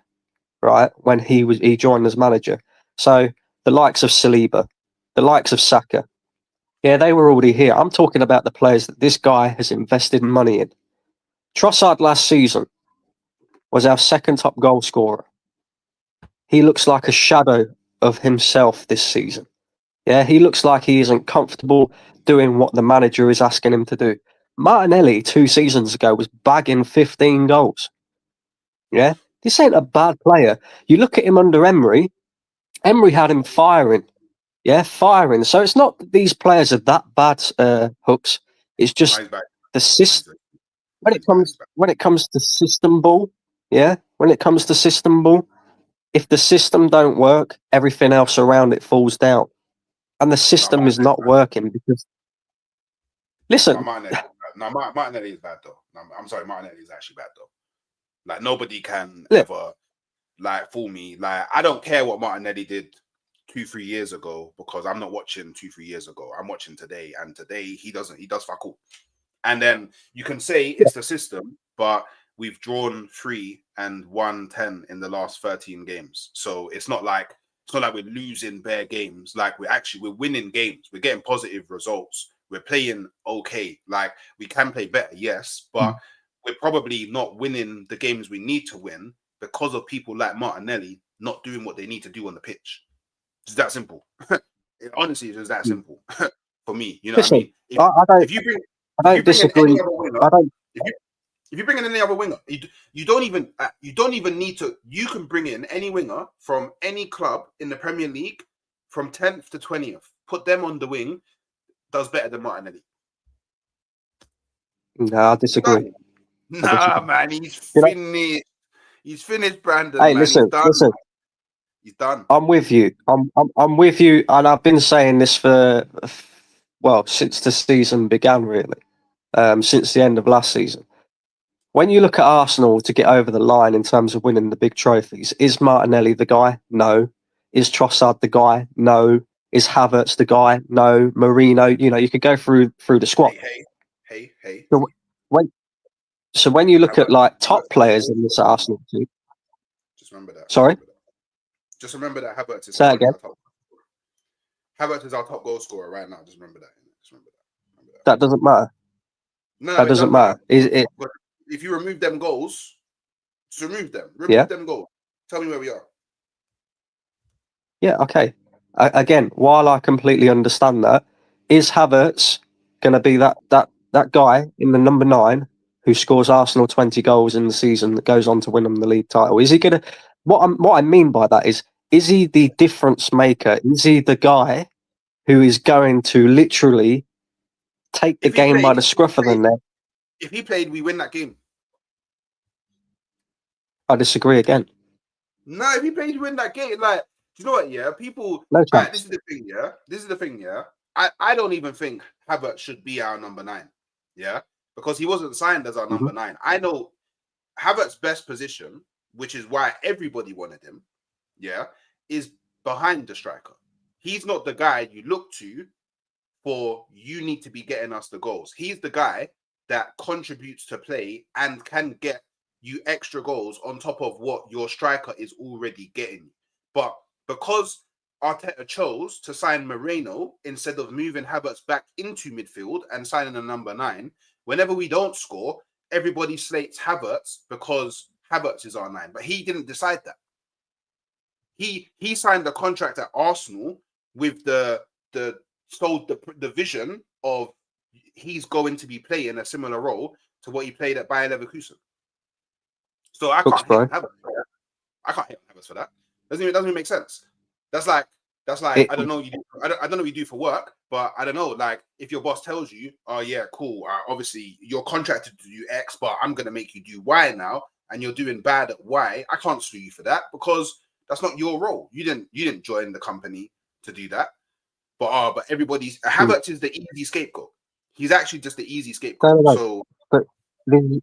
right, when he joined as manager. So the likes of Saliba, the likes of Saka, they were already here. I'm talking about the players that this guy has invested money in. Trossard last season was our second top goal scorer. He looks like a shadow of himself this season. Yeah, he looks like he isn't comfortable doing what the manager is asking him to do. Martinelli 2 seasons ago was bagging 15 goals. Yeah, this ain't a bad player. You look at him under Emery. Emery had him firing. Yeah, firing. So it's not that these players are that bad, Hooks. It's just the system. When it comes to system ball, when it comes to system ball, if the system don't work, everything else around it falls down. And the system is not working because. Listen.
Martinelli is bad though. I'm sorry, Martinelli is actually bad though. Like nobody can ever fool me. Like I don't care what Martinelli did 2-3 years ago, because I'm not watching 2-3 years ago. I'm watching today, and today he does fuck all. And then you can say it's the system, but we've drawn 3 and won 10 in the last 13 games. So it's not like we're losing bare games. Like we're winning games. We're getting positive results. We're playing okay. Like we can play better, yes, but we're probably not winning the games we need to win because of people like Martinelli not doing what they need to do on the pitch. It's that simple. Honestly, it's that simple for me. You know what I mean? If you bring in any other winger, you don't even need to. You can bring in any winger from any club in the Premier League from 10th to 20th. Put them on the wing. Does better than Martinelli.
No, I disagree.
Nah, man, he's finished. He's finished, Brandon.
Hey,
man.
listen.
He's done.
I'm with you. I'm with you, and I've been saying this since the season began, really, since the end of last season. When you look at Arsenal to get over the line in terms of winning the big trophies, is Martinelli the guy? No. Is Trossard the guy? No. Is Havertz the guy? No. Marino, you could go through the squad.
Hey.
So when you look at top players in this Arsenal team,
just remember that.
Sorry.
Just remember that Havertz is Havertz is our top goal scorer right now. Just remember that.
That doesn't matter.
No,
that doesn't matter.
But if you remove them goals, just remove them. Remove them goals. Tell me where we are.
Yeah, okay. Again, while I completely understand that, is Havertz going to be that guy in the number 9 who scores Arsenal 20 goals in the season that goes on to win them the league title? Is he going to? What I mean by that is he the difference maker? Is he the guy who is going to literally take the game by the scruff of the neck.
If he played, we win that game.
I disagree again.
No, if he played, we win that game. Like, do you know what? Yeah, people.
No chance.
This is the thing. Yeah, this is the thing. Yeah, I don't even think Havertz should be our number 9. Yeah, because he wasn't signed as our number 9. I know Havertz's best position, which is why everybody wanted him. Yeah, is behind the striker. He's not the guy you look to for you need to be getting us the goals. He's the guy that contributes to play and can get you extra goals on top of what your striker is already getting. But because Arteta chose to sign Moreno instead of moving Havertz back into midfield and signing a number 9, whenever we don't score, everybody slates Havertz because Havertz is our 9. But he didn't decide that. He signed a contract at Arsenal with the vision of he's going to be playing a similar role to what he played at Bayer Leverkusen. So I can't hate Havertz for that. I can't hate Havertz for that. Doesn't even make sense. That's like I don't know. I don't know what you do for work, but I don't know. Like if your boss tells you, "Oh yeah, cool. Obviously you're contracted to do X, but I'm gonna make you do Y now," and you're doing bad at Y, I can't sue you for that because that's not your role. You didn't join the company to do that. But everybody's Havertz is the easy scapegoat. He's actually just the easy scapegoat.
No.
So,
but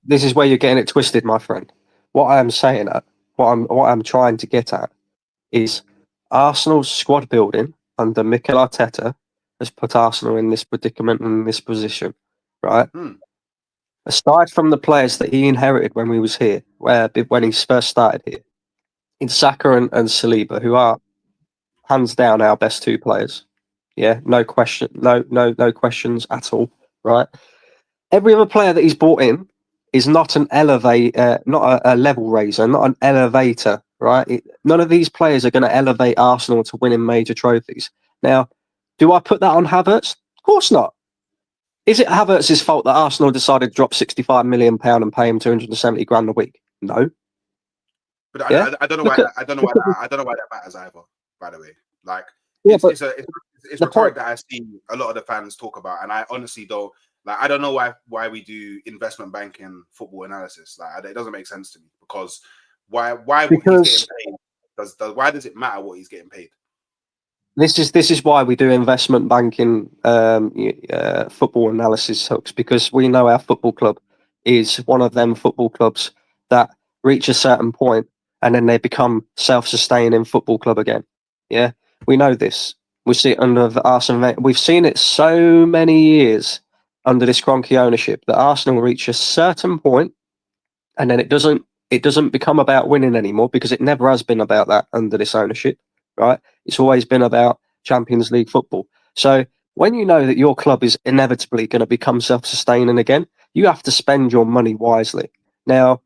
this is where you're getting it twisted, my friend. What I am saying, what I'm trying to get at, is Arsenal's squad building under Mikel Arteta has put Arsenal in this predicament and in this position, right? Aside from the players that he inherited when we was here, when he first started here, in Saka and Saliba, who are hands down our best 2 players. Yeah, no question, no questions at all, right? Every other player that he's brought in is not an not a level raiser, not an elevator, right? None of these players are going to elevate Arsenal to winning major trophies. Now, do I put that on Havertz? Of course not. Is it Havertz's fault that Arsenal decided to drop £65 million and pay him 270 grand a week? No.
But I don't know why that matters either. By the way, like it's rhetoric that I see a lot of the fans talk about, and I honestly don't like. I don't know why we do investment banking football analysis. Like it doesn't make sense to me because why what he's getting paid why does it matter what he's getting paid?
This is why we do investment banking football analysis hooks, because we know our football club is one of them football clubs that reach a certain point and then they become self-sustaining football club again. Yeah, we know this. We see it under the Arsenal. We've seen it so many years under this Kroenke ownership that Arsenal reach a certain point and then it doesn't become about winning anymore, because it never has been about that under this ownership, right? It's always been about Champions League football. So when you know that your club is inevitably going to become self-sustaining again, you have to spend your money wisely. Now,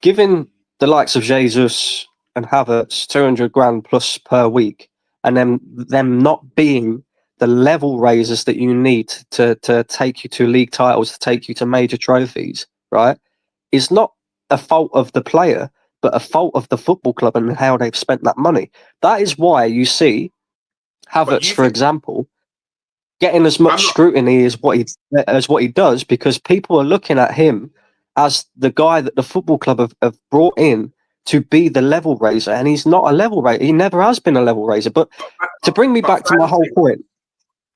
given the likes of Jesus and Havertz 200 grand plus per week, and then them not being the level raisers that you need to take you to league titles, to take you to major trophies, right, is not a fault of the player, but a fault of the football club and how they've spent that money. That is why you see Havertz, for example, getting as much scrutiny as what he does, because people are looking at him as the guy that the football club have brought in to be the level raiser, and he's not a level raiser. He never has been a level raiser. But to bring me back to my whole point.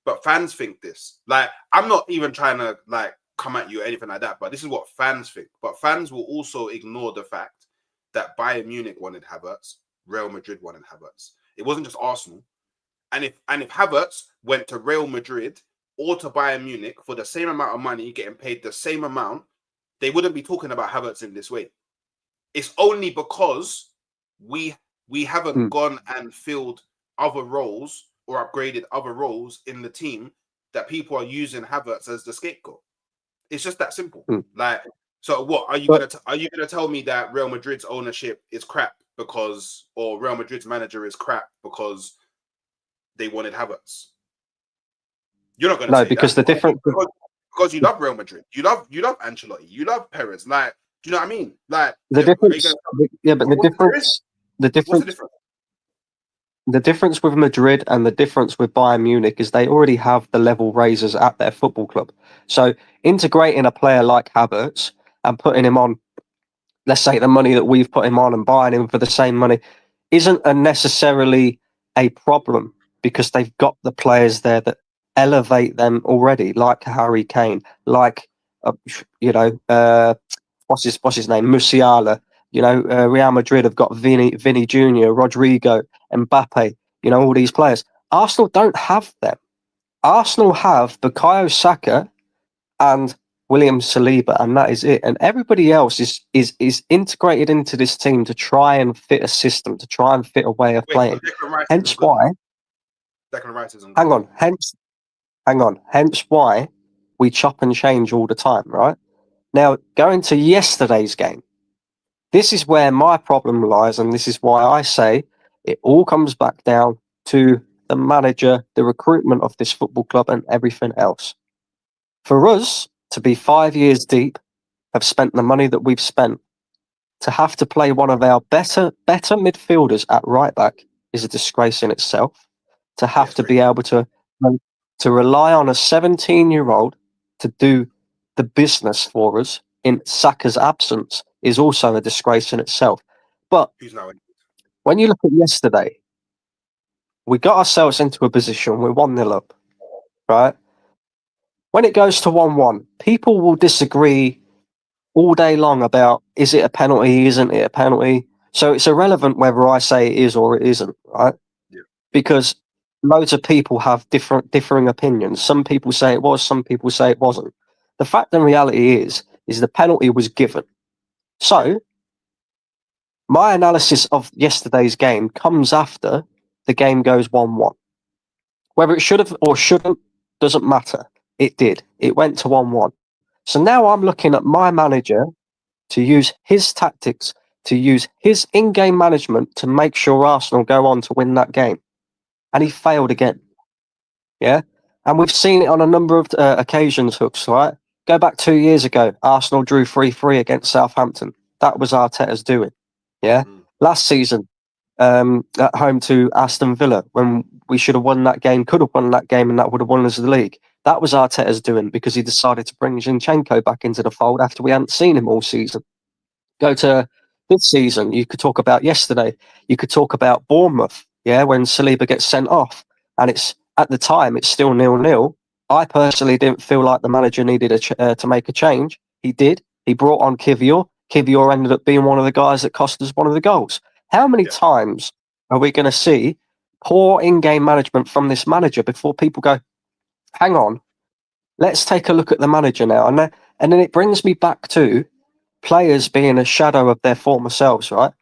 But fans think this. Like, I'm not even trying to like come at you or anything like that, but this is what fans think. But fans will also ignore the fact that Bayern Munich wanted Havertz, Real Madrid wanted Havertz. It wasn't just Arsenal. And if Havertz went to Real Madrid or to Bayern Munich for the same amount of money, getting paid the same amount, they wouldn't be talking about Havertz in this way. It's only because we haven't gone and filled other roles or upgraded other roles in the team that people are using Havertz as the scapegoat. It's just that simple. Like, so what are you gonna tell me that Real Madrid's ownership is crap or Real Madrid's manager is crap because they wanted Havertz? You're not gonna say
because
that.
The difference
because you love Real Madrid, you love Ancelotti, you love Perez. Like, do you know what I mean? Like
the difference. What's the difference? the difference with Madrid and the difference with Bayern Munich is they already have the level raisers at their football club. So integrating a player like Havertz and putting him on, let's say, the money that we've put him on and buying him for the same money isn't necessarily a problem because they've got the players there that elevate them already, like Harry Kane, like, what's his name? Musiala. Real Madrid have got Vinny Jr., Rodrigo, Mbappe, all these players. Arsenal don't have them. Arsenal have Bukayo Saka and William Saliba, and that is it. And everybody else is integrated into this team to try and fit a system, to try and fit a way of playing. Hence why.
Declan Rice isn't
hang on. Hence why we chop and change all the time, right? Now, going to yesterday's game, this is where my problem lies, and this is why I say it all comes back down to the manager, the recruitment of this football club, and everything else. For us to be 5 years deep, have spent the money that we've spent, to have to play one of our better midfielders at right back is a disgrace in itself. To have to be able to rely on a 17-year-old to do the business for us in Saka's absence is also a disgrace in itself. But when you look at yesterday, we got ourselves into a position, we're 1-0 up, right? When it goes to 1-1, people will disagree all day long about, is it a penalty, isn't it a penalty? So it's irrelevant whether I say it is or it isn't, right?
Yeah.
Because loads of people have differing opinions. Some people say it was, some people say it wasn't. The fact and reality is the penalty was given. So my analysis of yesterday's game comes after the game goes 1-1. Whether it should have or shouldn't doesn't matter. It did. It went to 1-1. So now I'm looking at my manager to use his tactics, to use his in-game management to make sure Arsenal go on to win that game. And he failed again. Yeah? And we've seen it on a number of occasions, Hooks, right? Go back 2 years ago, Arsenal drew 3-3 against Southampton. That was Arteta's doing. Yeah? Last season, at home to Aston Villa, when we should have won that game, could have won that game, and that would have won us the league. That was Arteta's doing because he decided to bring Zinchenko back into the fold after we hadn't seen him all season. Go to this season, you could talk about yesterday. You could talk about Bournemouth, yeah, when Saliba gets sent off, and it's at the time it's still 0-0. I personally didn't feel like the manager needed to make a change. He did. He brought on Kivior. Kivior ended up being one of the guys that cost us one of the goals. How many times are we going to see poor in-game management from this manager before people go, hang on, let's take a look at the manager now? And then it brings me back to players being a shadow of their former selves, right?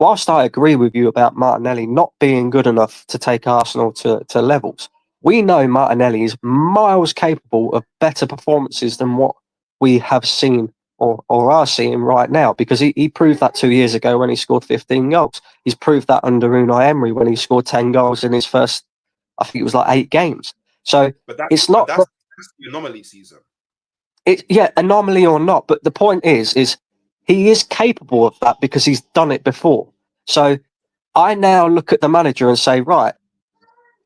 Whilst I agree with you about Martinelli not being good enough to take Arsenal to levels, we know Martinelli is miles capable of better performances than what we have seen or are seeing right now, because he proved that 2 years ago when he scored 15 goals. He's proved that under Unai Emery when he scored 10 goals in his first, I think it was like 8 games. So that's the
anomaly season.
Anomaly or not, but the point is he is capable of that because he's done it before. So I now look at the manager and say, right,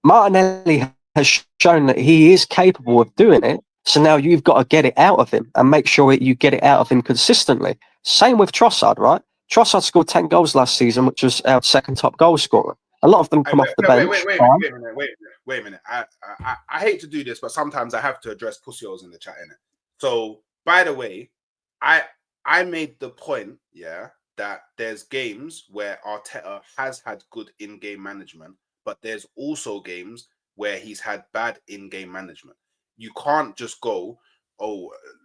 Martinelli has shown that he is capable of doing it. So now you've got to get it out of him and make sure you get it out of him consistently. Same with Trossard, right? Trossard scored 10 goals last season, which was our second top goal scorer. A lot of them come off the bench.
Wait a minute. I hate to do this, but sometimes I have to address pussios in the chat, innit? So, by the way, I made the point, that there's games where Arteta has had good in-game management, but there's also games where he's had bad in-game management. You can't just go,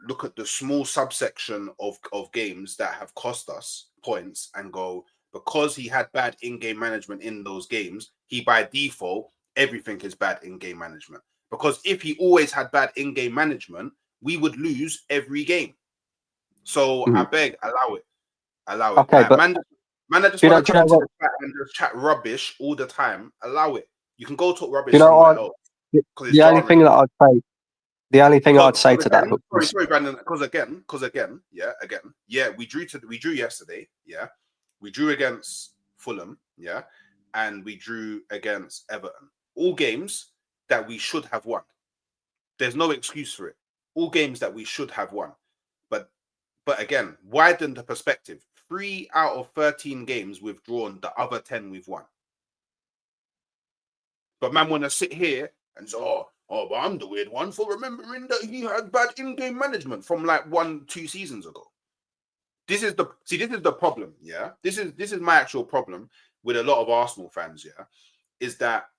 look at the small subsection of games that have cost us points and go, because he had bad in-game management in those games, he by default, everything is bad in-game management. Because if he always had bad in-game management, we would lose every game. So I beg, allow it.
Okay, but
man just want to come to the chat and just chat rubbish all the time. Allow it. You can go talk rubbish somewhere else.
The only thing that I'd say to that.
Sorry, Brandon. Because again, we drew yesterday. Yeah, we drew against Fulham. Yeah, and we drew against Everton. All games that we should have won. There's no excuse for it. All games that we should have won. But again, widen the perspective. 3 out of 13 games we've drawn, the other 10 we've won. But man want to sit here and say, but I'm the weird one for remembering that he had bad in-game management from like 1-2 seasons ago. This is the problem, yeah. This is my actual problem with a lot of Arsenal fans, yeah, is that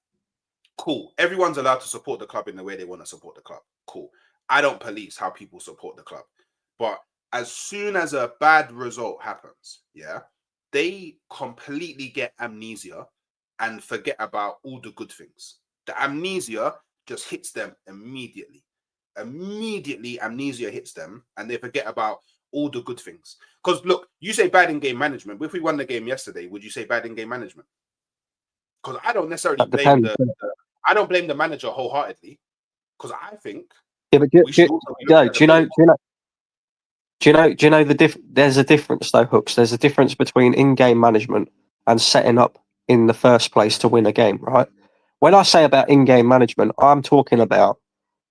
cool. Everyone's allowed to support the club in the way they want to support the club. Cool. I don't police how people support the club. But as soon as a bad result happens, yeah, they completely get amnesia and forget about all the good things. The amnesia just hits them immediately. Immediately, amnesia hits them and they forget about all the good things. Because look, you say bad in-game management. If we won the game yesterday, would you say bad in-game management? Because I don't necessarily blame I don't blame the manager wholeheartedly. Because I think
do you know there's a difference though, Hooks. There's a difference between in-game management and setting up in the first place to win a game, right? When I say about in-game management, I'm talking about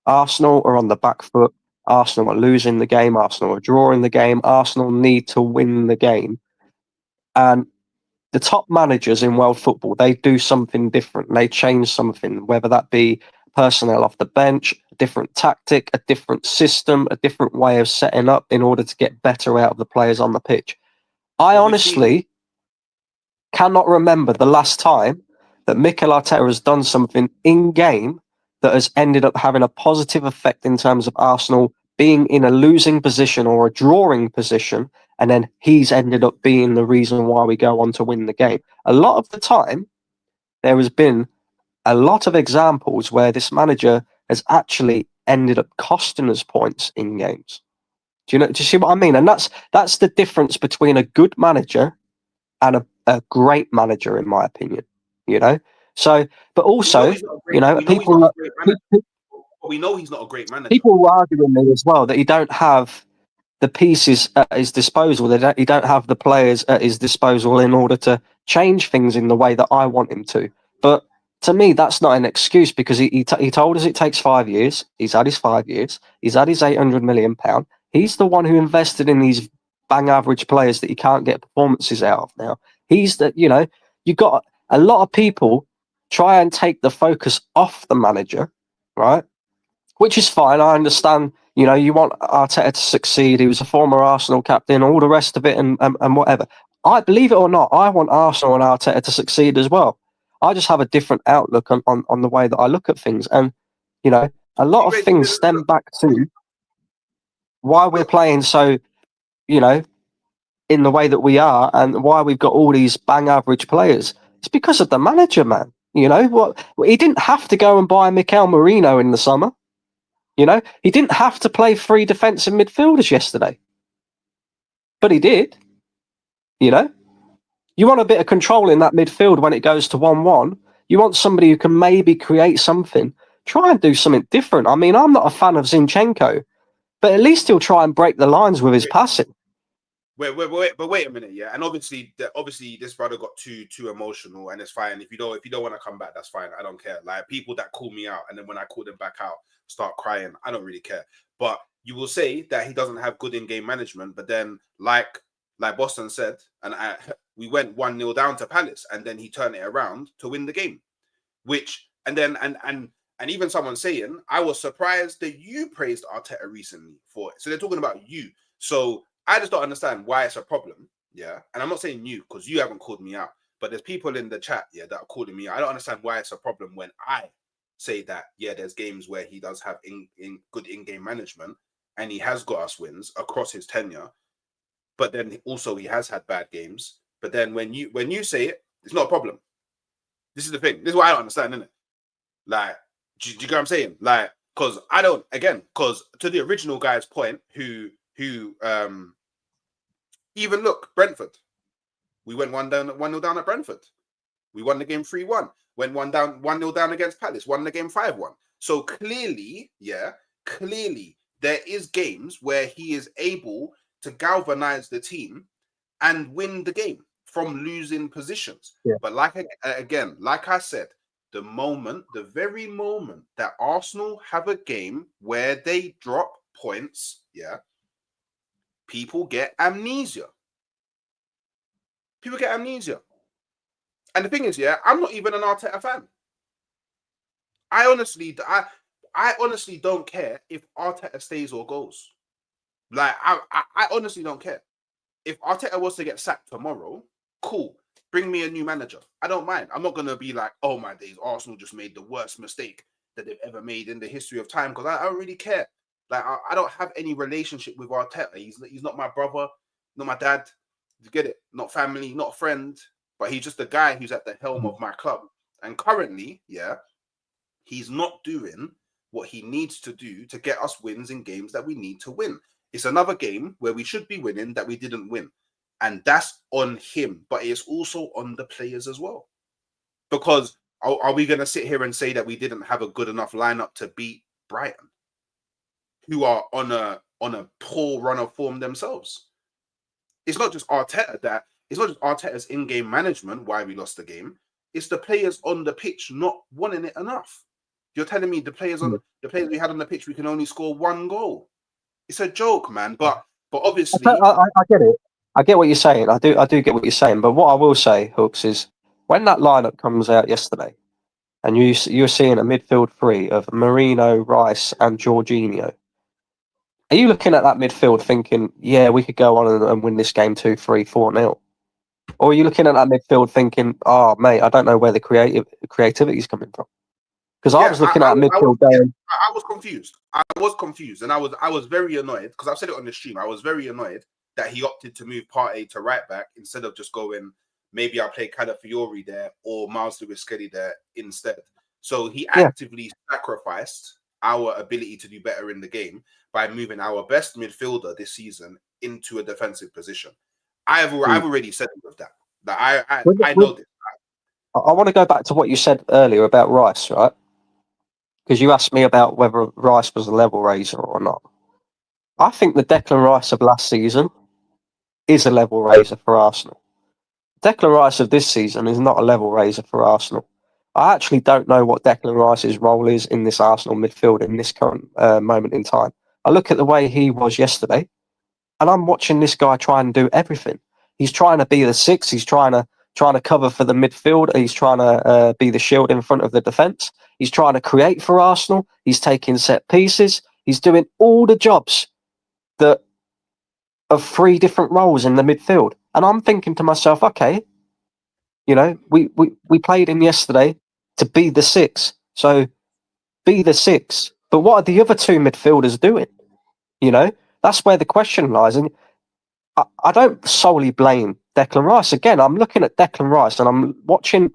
Arsenal are on the back foot. Arsenal are losing the game. Arsenal are drawing the game. Arsenal need to win the game. And the top managers in world football, they do something different. They change something, whether that be personnel off the bench, a different tactic, a different system, a different way of setting up in order to get better out of the players on the pitch. I honestly cannot remember the last time that Mikel Arteta has done something in-game that has ended up having a positive effect in terms of Arsenal being in a losing position or a drawing position, and then he's ended up being the reason why we go on to win the game. A lot of the time, there has been a lot of examples where this manager has actually ended up costing us points in games. Do you see what I mean? And that's the difference between a good manager and a great manager, in my opinion. So, but also,
we know he's not a great manager.
People will argue with me as well that he don't have the pieces at his disposal. He don't have the players at his disposal in order to change things in the way that I want him to. But to me, that's not an excuse, because he told us it takes 5 years. He's had his 5 years. He's had his £800 million. He's the one who invested in these bang average players that you can't get performances out of now. He's the, you've got a lot of people try and take the focus off the manager, right? Which is fine. I understand, you want Arteta to succeed. He was a former Arsenal captain, all the rest of it and whatever. I believe it or not, I want Arsenal and Arteta to succeed as well. I just have a different outlook on the way that I look at things. And, a lot of things stem back to why we're playing so, in the way that we are and why we've got all these bang average players. It's because of the manager, man. He didn't have to go and buy Mikel Merino in the summer. He didn't have to play 3 defensive midfielders yesterday. But he did. You want a bit of control in that midfield when it goes to 1-1. You want somebody who can maybe create something. Try and do something different. I mean, I'm not a fan of Zinchenko, but at least he'll try and break the lines with his passing.
Wait a minute, yeah. And obviously this brother got too emotional, and it's fine. If you don't want to come back, that's fine. I don't care. Like, people that call me out and then when I call them back out, start crying, I don't really care. But you will say that he doesn't have good in-game management, but then like Boston said, and we went 1-0 down to Palace, and then he turned it around to win the game. And even someone saying, I was surprised that you praised Arteta recently for it. So they're talking about you. So I just don't understand why it's a problem, yeah? And I'm not saying you, because you haven't called me out, but there's people in the chat, yeah, that are calling me out. I don't understand why it's a problem when I say that, yeah, there's games where he does have good in-game management, and he has got us wins across his tenure, but then also he has had bad games. But then when you say it, it's not a problem. This is the thing. This is what I don't understand, isn't it? Like, do you get what I'm saying? Like, because to the original guy's point, who even look, Brentford. We went 1-0 down at Brentford. We won the game 3-1. Went 1-0 down against Palace. Won the game 5-1. So clearly, there is games where he is able to galvanize the team and win the game from losing positions.
Yeah.
But like I said, the very moment that Arsenal have a game where they drop points, people get amnesia. People get amnesia. And the thing is, I'm not even an Arteta fan. I honestly don't care if Arteta stays or goes. Like, I honestly don't care. If Arteta was to get sacked tomorrow, cool. Bring me a new manager. I don't mind. I'm not going to be like, oh my days, Arsenal just made the worst mistake that they've ever made in the history of time, because I don't really care. Like, I don't have any relationship with Arteta. He's not my brother, not my dad. You get it? Not family, not a friend. But he's just a guy who's at the helm of my club. And currently, he's not doing what he needs to do to get us wins in games that we need to win. It's another game where we should be winning that we didn't win. And that's on him, but it's also on the players as well. Because are we going to sit here and say that we didn't have a good enough lineup to beat Brighton, who are on a poor run of form themselves? It's not just Arteta's in-game management why we lost the game. It's the players on the pitch not wanting it enough. You're telling me the players we had on the pitch, we can only score one goal. It's a joke, man. But obviously,
I get it. I get what you're saying. I do get what you're saying. But what I will say, Hooks, is when that lineup comes out yesterday, and you're seeing a midfield three of Marino, Rice, and Jorginho. Are you looking at that midfield thinking, yeah, we could go on and win this game 2-3, 4-0? Or are you looking at that midfield thinking, oh, mate, I don't know where the creativity is coming from? Because I was looking at midfield going...
I was confused. And I was very annoyed, because I've said it on the stream. I was very annoyed that he opted to move Partey to right back instead of just going, maybe I'll play Calafiori there or Miles Lewis-Skelly there instead. So he actively sacrificed our ability to do better in the game by moving our best midfielder this season into a defensive position. I've already said it with that. I know this.
I want to go back to what you said earlier about Rice, right? Because you asked me about whether Rice was a level raiser or not. I think the Declan Rice of last season is a level raiser for Arsenal. Declan Rice of this season is not a level raiser for Arsenal. I actually don't know what Declan Rice's role is in this Arsenal midfield in this current moment in time. I look at the way he was yesterday, and I'm watching this guy try and do everything. He's trying to be the six. He's trying to cover for the midfield. He's trying to be the shield in front of the defence. He's trying to create for Arsenal. He's taking set pieces. He's doing all the jobs that of three different roles in the midfield. And I'm thinking to myself, okay, you know, we played him yesterday to be the six. So be the six. But what are the other two midfielders doing? You know, that's where the question lies. And I don't solely blame Declan Rice. Again, I'm looking at Declan Rice and I'm watching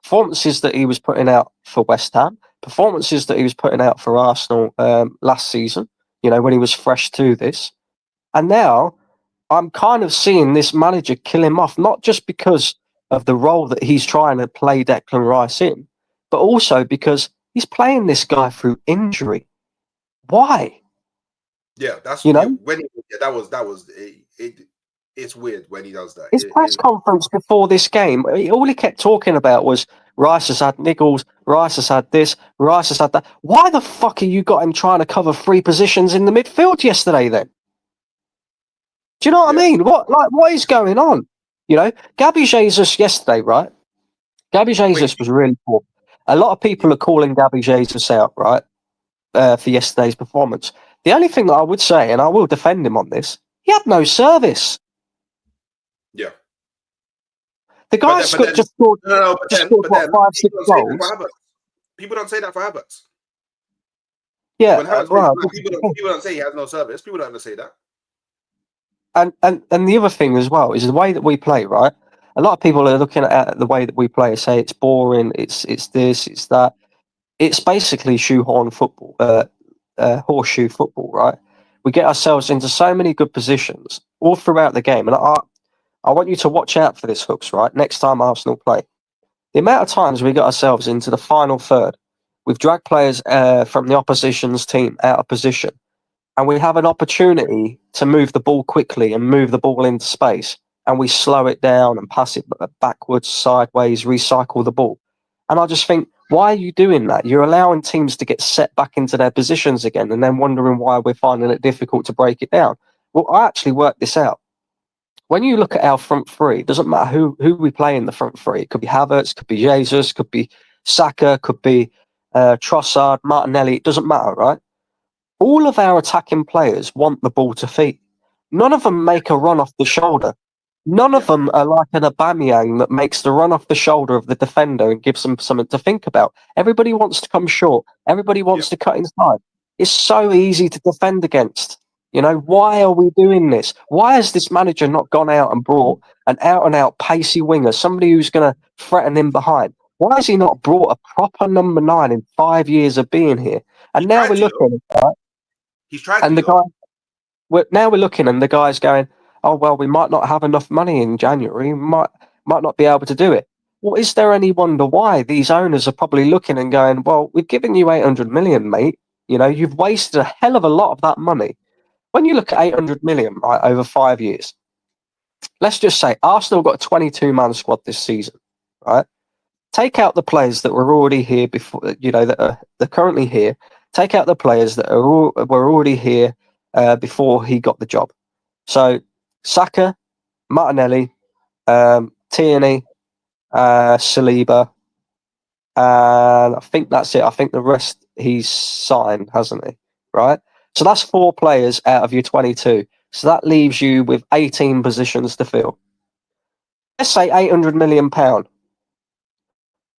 performances that he was putting out for West Ham, performances that he was putting out for Arsenal last season, you know, when he was fresh to this. And now I'm kind of seeing this manager kill him off, not just because of the role that he's trying to play Declan Rice in, but also because he's playing this guy through injury. Why?
Yeah, that's it's weird when he does that.
His press conference before this game, all he kept talking about was Rice has had niggles, Rice has had this, Rice has had that. Why the fuck are you got him trying to cover three positions in the midfield yesterday then? Do you know what I mean? What is going on? You know, Gabby Jesus yesterday, right? Gabby Jesus was really poor. A lot of people are calling Gabby Jesus out, right, for yesterday's performance. The only thing that I would say, and I will defend him on this, he had no service.
Yeah.
The guy just scored 5-6 goals.
People don't say that for Havertz.
Yeah,
people don't say he has no service. People don't ever say that.
And the other thing as well is the way that we play, right? A lot of people are looking at the way that we play and say it's boring, it's this, it's that. It's basically shoehorn football, horseshoe football, right? We get ourselves into so many good positions all throughout the game. And I want you to watch out for this, Hooks, right? Next time Arsenal play. The amount of times we get ourselves into the final third, we've dragged players from the opposition's team out of position, and we have an opportunity to move the ball quickly and move the ball into space, and we slow it down and pass it backwards, sideways, recycle the ball. And I just think, why are you doing that? You're allowing teams to get set back into their positions again and then wondering why we're finding it difficult to break it down. Well, I actually worked this out. When you look at our front three, it doesn't matter who we play in the front three. It could be Havertz, could be Jesus, could be Saka, could be Trossard, Martinelli. It doesn't matter, right? All of our attacking players want the ball to feet. None of them make a run off the shoulder. None of them are like an Aubameyang that makes the run off the shoulder of the defender and gives them something to think about. Everybody wants to come short. Everybody wants to cut inside. It's so easy to defend against. You know, why are we doing this? Why has this manager not gone out and brought an out-and-out pacey winger, somebody who's going to threaten him behind? Why has he not brought a proper number 9 in 5 years of being here? And now we're looking at that.
He's tried
and now we're looking, and the guy's going, oh, well, we might not have enough money in January. We might not be able to do it. Well, is there any wonder why these owners are probably looking and going, well, we've given you 800 million, mate. You know, you've wasted a hell of a lot of that money. When you look at 800 million, right, over 5 years, let's just say Arsenal got a 22-man squad this season, right? Take out the players that were already here before, you know, that are currently here. Take out the players that were already here before he got the job. So Saka, Martinelli, Tierney, Saliba, and I think that's it. I think the rest he's signed, hasn't he? Right? So that's 4 players out of your 22. So that leaves you with 18 positions to fill. Let's say £800 million.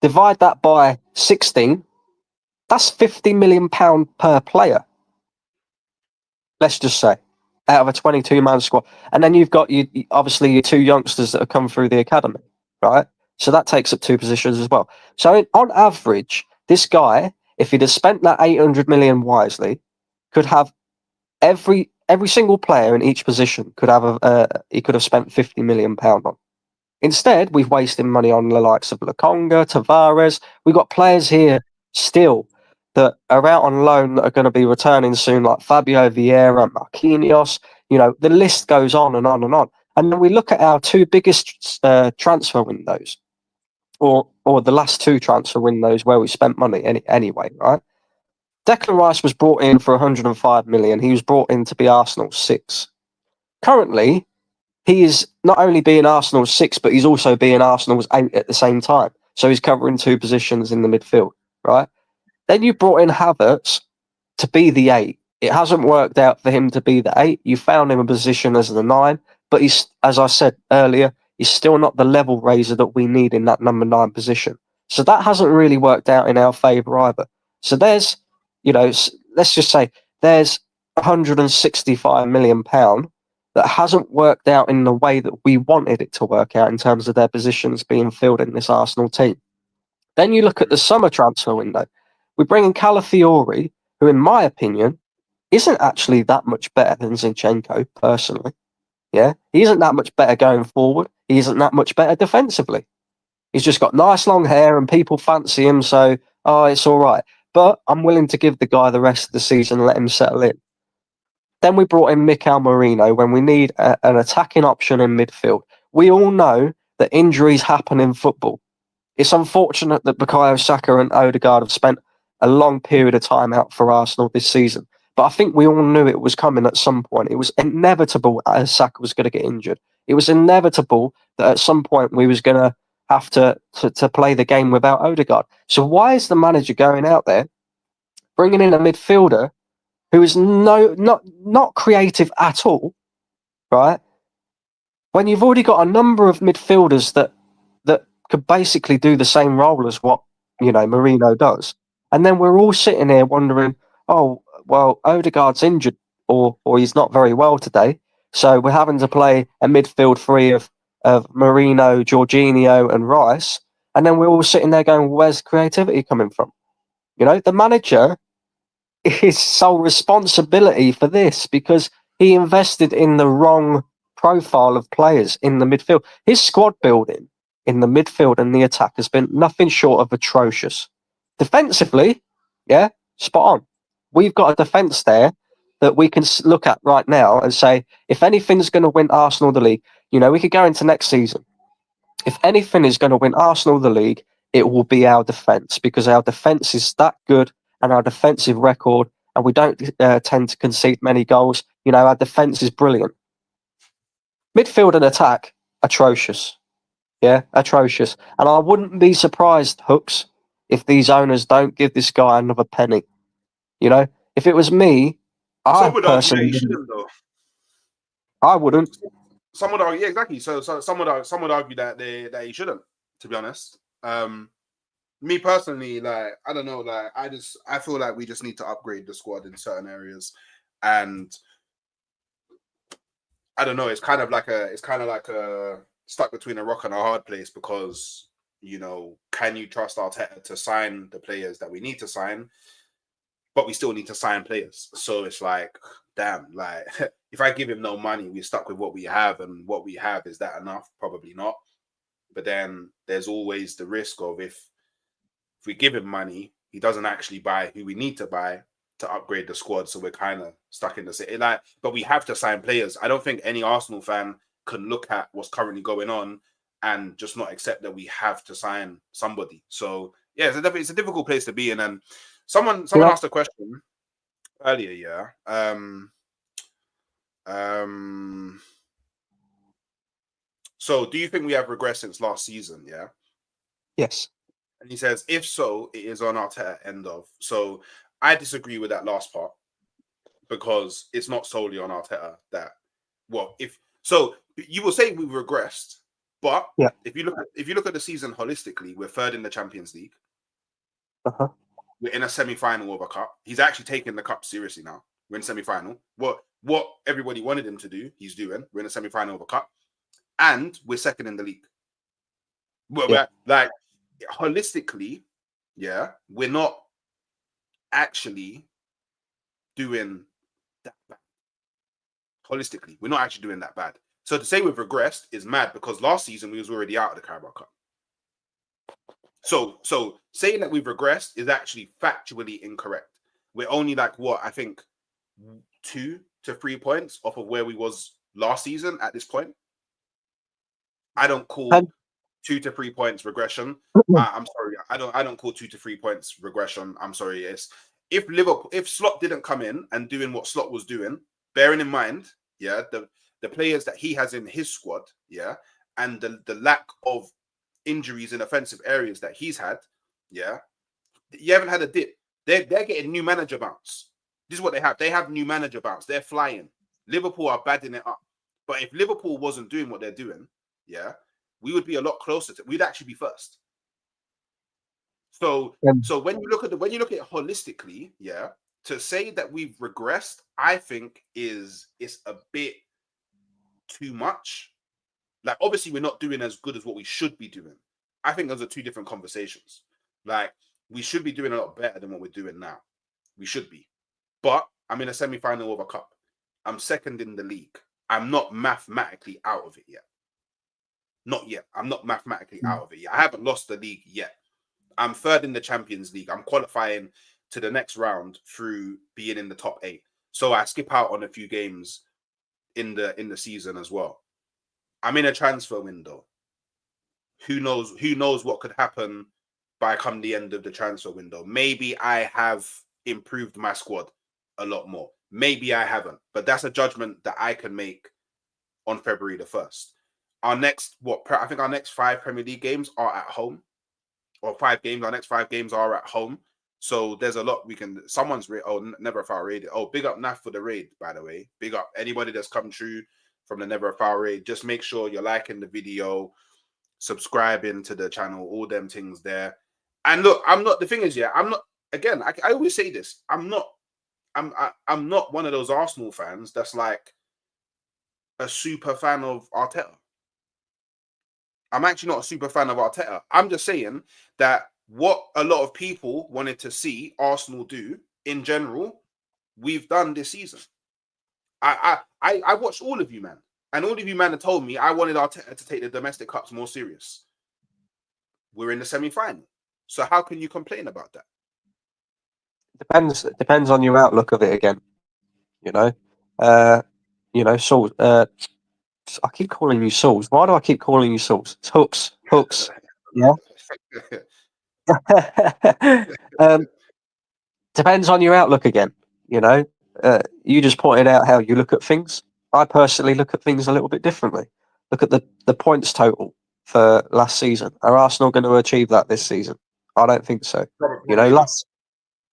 Divide that by 16. That's £50 million per player. Let's just say, out of a 22-man squad. And then you've got obviously your 2 youngsters that have come through the academy, right? So that takes up 2 positions as well. So on average, this guy, if he'd have spent that 800 million wisely, could have every single player in each position could have he could have spent £50 million on. Instead, we've wasted money on the likes of Lokonga, Tavares. We've got players here still that are out on loan that are going to be returning soon, like Fabio Vieira, Marquinhos. You know, the list goes on and on and on. And then we look at our 2 biggest transfer windows, or the last 2 transfer windows where we spent money anyway, right? Declan Rice was brought in for 105 million. He was brought in to be Arsenal's 6. Currently, he is not only being Arsenal's 6, but he's also being Arsenal's 8 at the same time. So he's covering 2 positions in the midfield, right? Then you brought in Havertz to be the 8. It hasn't worked out for him to be the 8. You found him a position as the 9, but he's, as I said earlier, he's still not the level raiser that we need in that number 9 position. So that hasn't really worked out in our favour either. So there's, you know, let's just say there's £165 million that hasn't worked out in the way that we wanted it to work out in terms of their positions being filled in this Arsenal team. Then you look at the summer transfer window. We bring in Calafiori, who, in my opinion, isn't actually that much better than Zinchenko, personally. Yeah, he isn't that much better going forward. He isn't that much better defensively. He's just got nice long hair and people fancy him, so, it's all right. But I'm willing to give the guy the rest of the season and let him settle in. Then we brought in Mikel Merino when we need an attacking option in midfield. We all know that injuries happen in football. It's unfortunate that Bukayo Saka and Odegaard have spent a long period of time out for Arsenal this season. But I think we all knew it was coming at some point. It was inevitable that Saka was going to get injured. It was inevitable that at some point we was going to have to play the game without Odegaard. So why is the manager going out there, bringing in a midfielder who is not creative at all, right? When you've already got a number of midfielders that could basically do the same role as what, you know, Merino does. And then we're all sitting here wondering, oh, well, Odegaard's injured or he's not very well today. So we're having to play a midfield 3 of Merino, Jorginho and Rice. And then we're all sitting there going, where's creativity coming from? You know, the manager is sole responsibility for this because he invested in the wrong profile of players in the midfield. His squad building in the midfield and the attack has been nothing short of atrocious. Defensively, yeah, spot on. We've got a defence there that we can look at right now and say, if anything's going to win Arsenal the league, You know, we could go into next season. If anything is going to win Arsenal the league, it will be our defence, because our defence is that good, and our defensive record, and we don't tend to concede many goals. You know, our defence is brilliant. Midfield and attack, atrocious. Yeah, atrocious. And I wouldn't be surprised, Hooks, if these owners don't give this guy another penny. You know, if it was me, I
Some would argue that
personally
he
wouldn't.
shouldn't, though.
I wouldn't.
Some would argue, yeah, exactly. So some would argue that he shouldn't. To be honest, me personally, like, I don't know, like, I feel like we just need to upgrade the squad in certain areas, and I don't know. It's kind of like a stuck between a rock and a hard place, because, you know, can you trust Arteta to sign the players that we need to sign? But we still need to sign players. So it's like, damn, like, if I give him no money, we're stuck with what we have, and what we have, is that enough? Probably not. But then there's always the risk of, if we give him money, he doesn't actually buy who we need to buy to upgrade the squad. So we're kind of stuck in the city. Like, but we have to sign players. I don't think any Arsenal fan can look at what's currently going on and just not accept that we have to sign somebody. So yeah, it's a difficult place to be in. And someone asked a question earlier, yeah. So do you think we have regressed since last season? Yeah.
Yes.
And he says, if so, it is on Arteta end of. So I disagree with that last part, because it's not solely on Arteta that, well, if so, you will say we've regressed, but
Yeah.
if you look at the season holistically, we're third in the Champions League.
Uh-huh.
We're in a semi-final of a cup. He's actually taking the cup seriously now. We're in semi-final. What everybody wanted him to do, he's doing. We're in a semi-final of a cup, and we're second in the league. We're like, holistically, yeah, we're not actually doing that bad. Holistically, we're not actually doing that bad. So to say we've regressed is mad, because last season we was already out of the Carabao Cup. So saying that we've regressed is actually factually incorrect. We're only like, what, I think 2 to 3 points off of where we was last season at this point. I don't call 2 to 3 points regression. I'm sorry, I don't call 2 to 3 points regression. I'm sorry. It's if Slot didn't come in and doing what Slot was doing, bearing in mind, yeah, the players that he has in his squad, yeah, and the lack of injuries in offensive areas that he's had, yeah, you haven't had a dip. They're getting new manager bounce. This is what they have. They have new manager bounce. They're flying. Liverpool are badding it up. But if Liverpool wasn't doing what they're doing, yeah, we would be a lot closer to. We'd actually be first. So when you look at it holistically, yeah, to say that we've regressed, I think it's a bit too much. Like, obviously, we're not doing as good as what we should be doing. I think those are two different conversations. Like, we should be doing a lot better than what we're doing now. We should be. But I'm in a semi-final of a cup. I'm second in the league. I'm not mathematically out of it yet. Not yet. I'm not mathematically out of it yet. I haven't lost the league yet. I'm third in the Champions League. I'm qualifying to the next round through being in the top 8. So I skip out on a few games in the season as well. I'm in a transfer window. Who knows what could happen by come the end of the transfer window. Maybe I have improved my squad a lot more. Maybe I haven't. But that's a judgment that I can make on February the 1st. Our next our next 5 Premier League games are at home. Or 5 games. Our next 5 games are at home. So there's a lot we can. Someone's Never a Foul raid. Oh, big up Naf for the raid, by the way. Big up anybody that's come through from the Never a Foul raid. Just make sure you're liking the video, subscribing to the channel, all them things there. And look, the thing is, yeah, I'm not. Again, I always say this. I'm not one of those Arsenal fans that's like a super fan of Arteta. I'm actually not a super fan of Arteta. I'm just saying that what a lot of people wanted to see Arsenal do in general, we've done this season. I watched all of you, man. And all of you, man, have told me I wanted Arteta to take the domestic cups more serious. We're in the semi-final. So how can you complain about that?
Depends on your outlook of it again. So I keep calling you Sauls. Why do I keep calling you Sauls? It's Hooks. Hooks. Yeah. Depends on your outlook again. You know, you just pointed out how you look at things. I personally look at things a little bit differently. Look at the points total for last season. Are Arsenal going to achieve that this season? I don't think so. You know,
Probably not.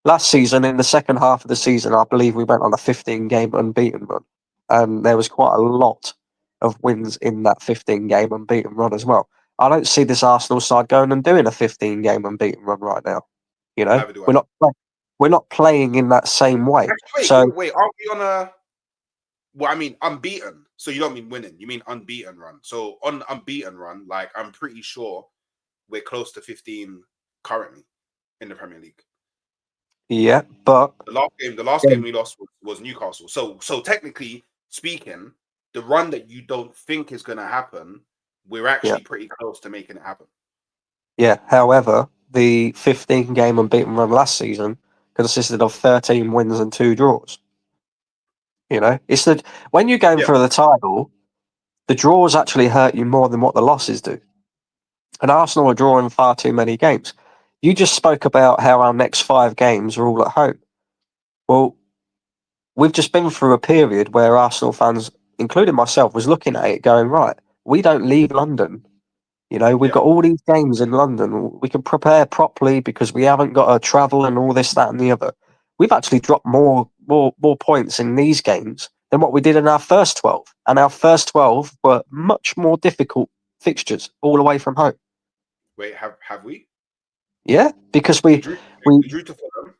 last season, in the second half of the season, I believe we went on a 15-game unbeaten run, and there was quite a lot of wins in that 15-game unbeaten run as well. I don't see this Arsenal side going and doing a 15-game unbeaten run right now. You know,
Neither do I.
we're not playing in that same way.
Actually, wait, aren't we on a? Well, I mean, unbeaten. So you don't mean winning. You mean unbeaten run. So on unbeaten run, like I'm pretty sure we're close to 15 currently in the Premier League.
Yeah, but
the last game we lost was Newcastle. So technically speaking, the run that you don't think is going to happen, we're actually pretty close to making it happen.
Yeah. However, the 15-game unbeaten run last season consisted of 13 wins and 2 draws. You know, it's that when you're going for the title, the draws actually hurt you more than what the losses do. And Arsenal are drawing far too many games. You just spoke about how our next 5 games are all at home. Well, we've just been through a period where Arsenal fans, including myself, was looking at it going, right, we don't leave London. You know, we've got all these games in London. We can prepare properly because we haven't got to travel and all this, that, and the other. We've actually dropped more points in these games than what we did in our first 12. And our first 12 were much more difficult fixtures all away from home.
Wait, have we?
Yeah, because we
drew to Fulham.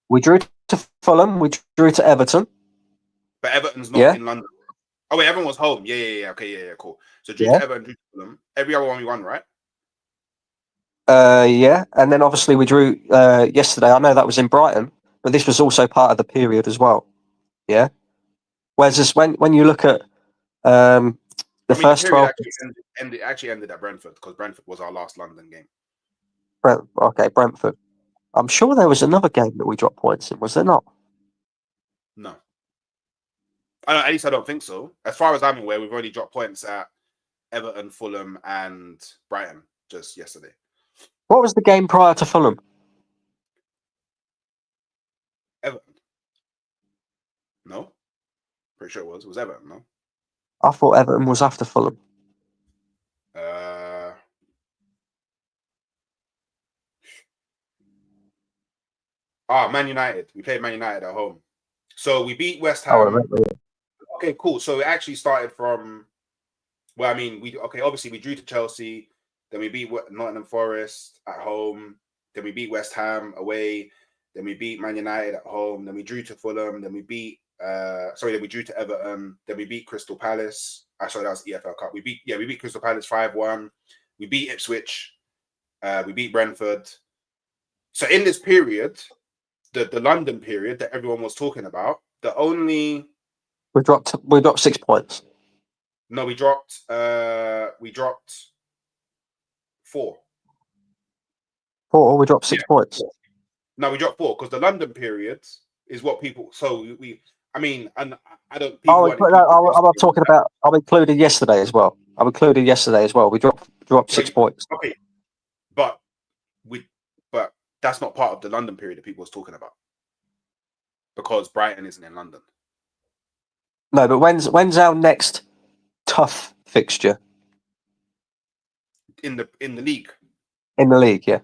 We drew to Fulham. We drew to Everton.
But Everton's not in London. Oh wait, Everton was home. Yeah. Okay, yeah, cool. So drew to Everton, drew to Fulham. Every other one we won, right?
Yeah, and then obviously we drew yesterday. I know that was in Brighton, but this was also part of the period as well. Yeah. Whereas this, when you look at the first 12,
actually ended at Brentford because Brentford was our last London game.
Brentford. I'm sure there was another game that we dropped points in. Was there not?
No. At least I don't think so. As far as I'm aware, we've already dropped points at Everton, Fulham, and Brighton just yesterday.
What was the game prior to Fulham?
Everton. No? Pretty sure it was. It was Everton, no?
I thought Everton was after Fulham.
Man United. We played Man United at home. So we beat West Ham. Okay, cool. So it actually started from, well, I mean, obviously we drew to Chelsea, then we beat Nottingham Forest at home, then we beat West Ham away, then we beat Man United at home, then we drew to Fulham, then we beat, then we drew to Everton, then we beat Crystal Palace. Actually, that was EFL Cup. We beat Crystal Palace 5-1. We beat Ipswich. We beat Brentford. So in this period, the London period that everyone was talking about,
we dropped 6 points.
No, we dropped 4.
4. We dropped 6 points.
No, we dropped 4 because the London period is what people. So I mean, and I don't.
I'm talking about. I'm included yesterday as well. We dropped 6 points.
Okay, but that's not part of the London period that people was talking about because Brighton isn't in London.
No, but when's our next tough fixture?
In the league.
In the league, yeah.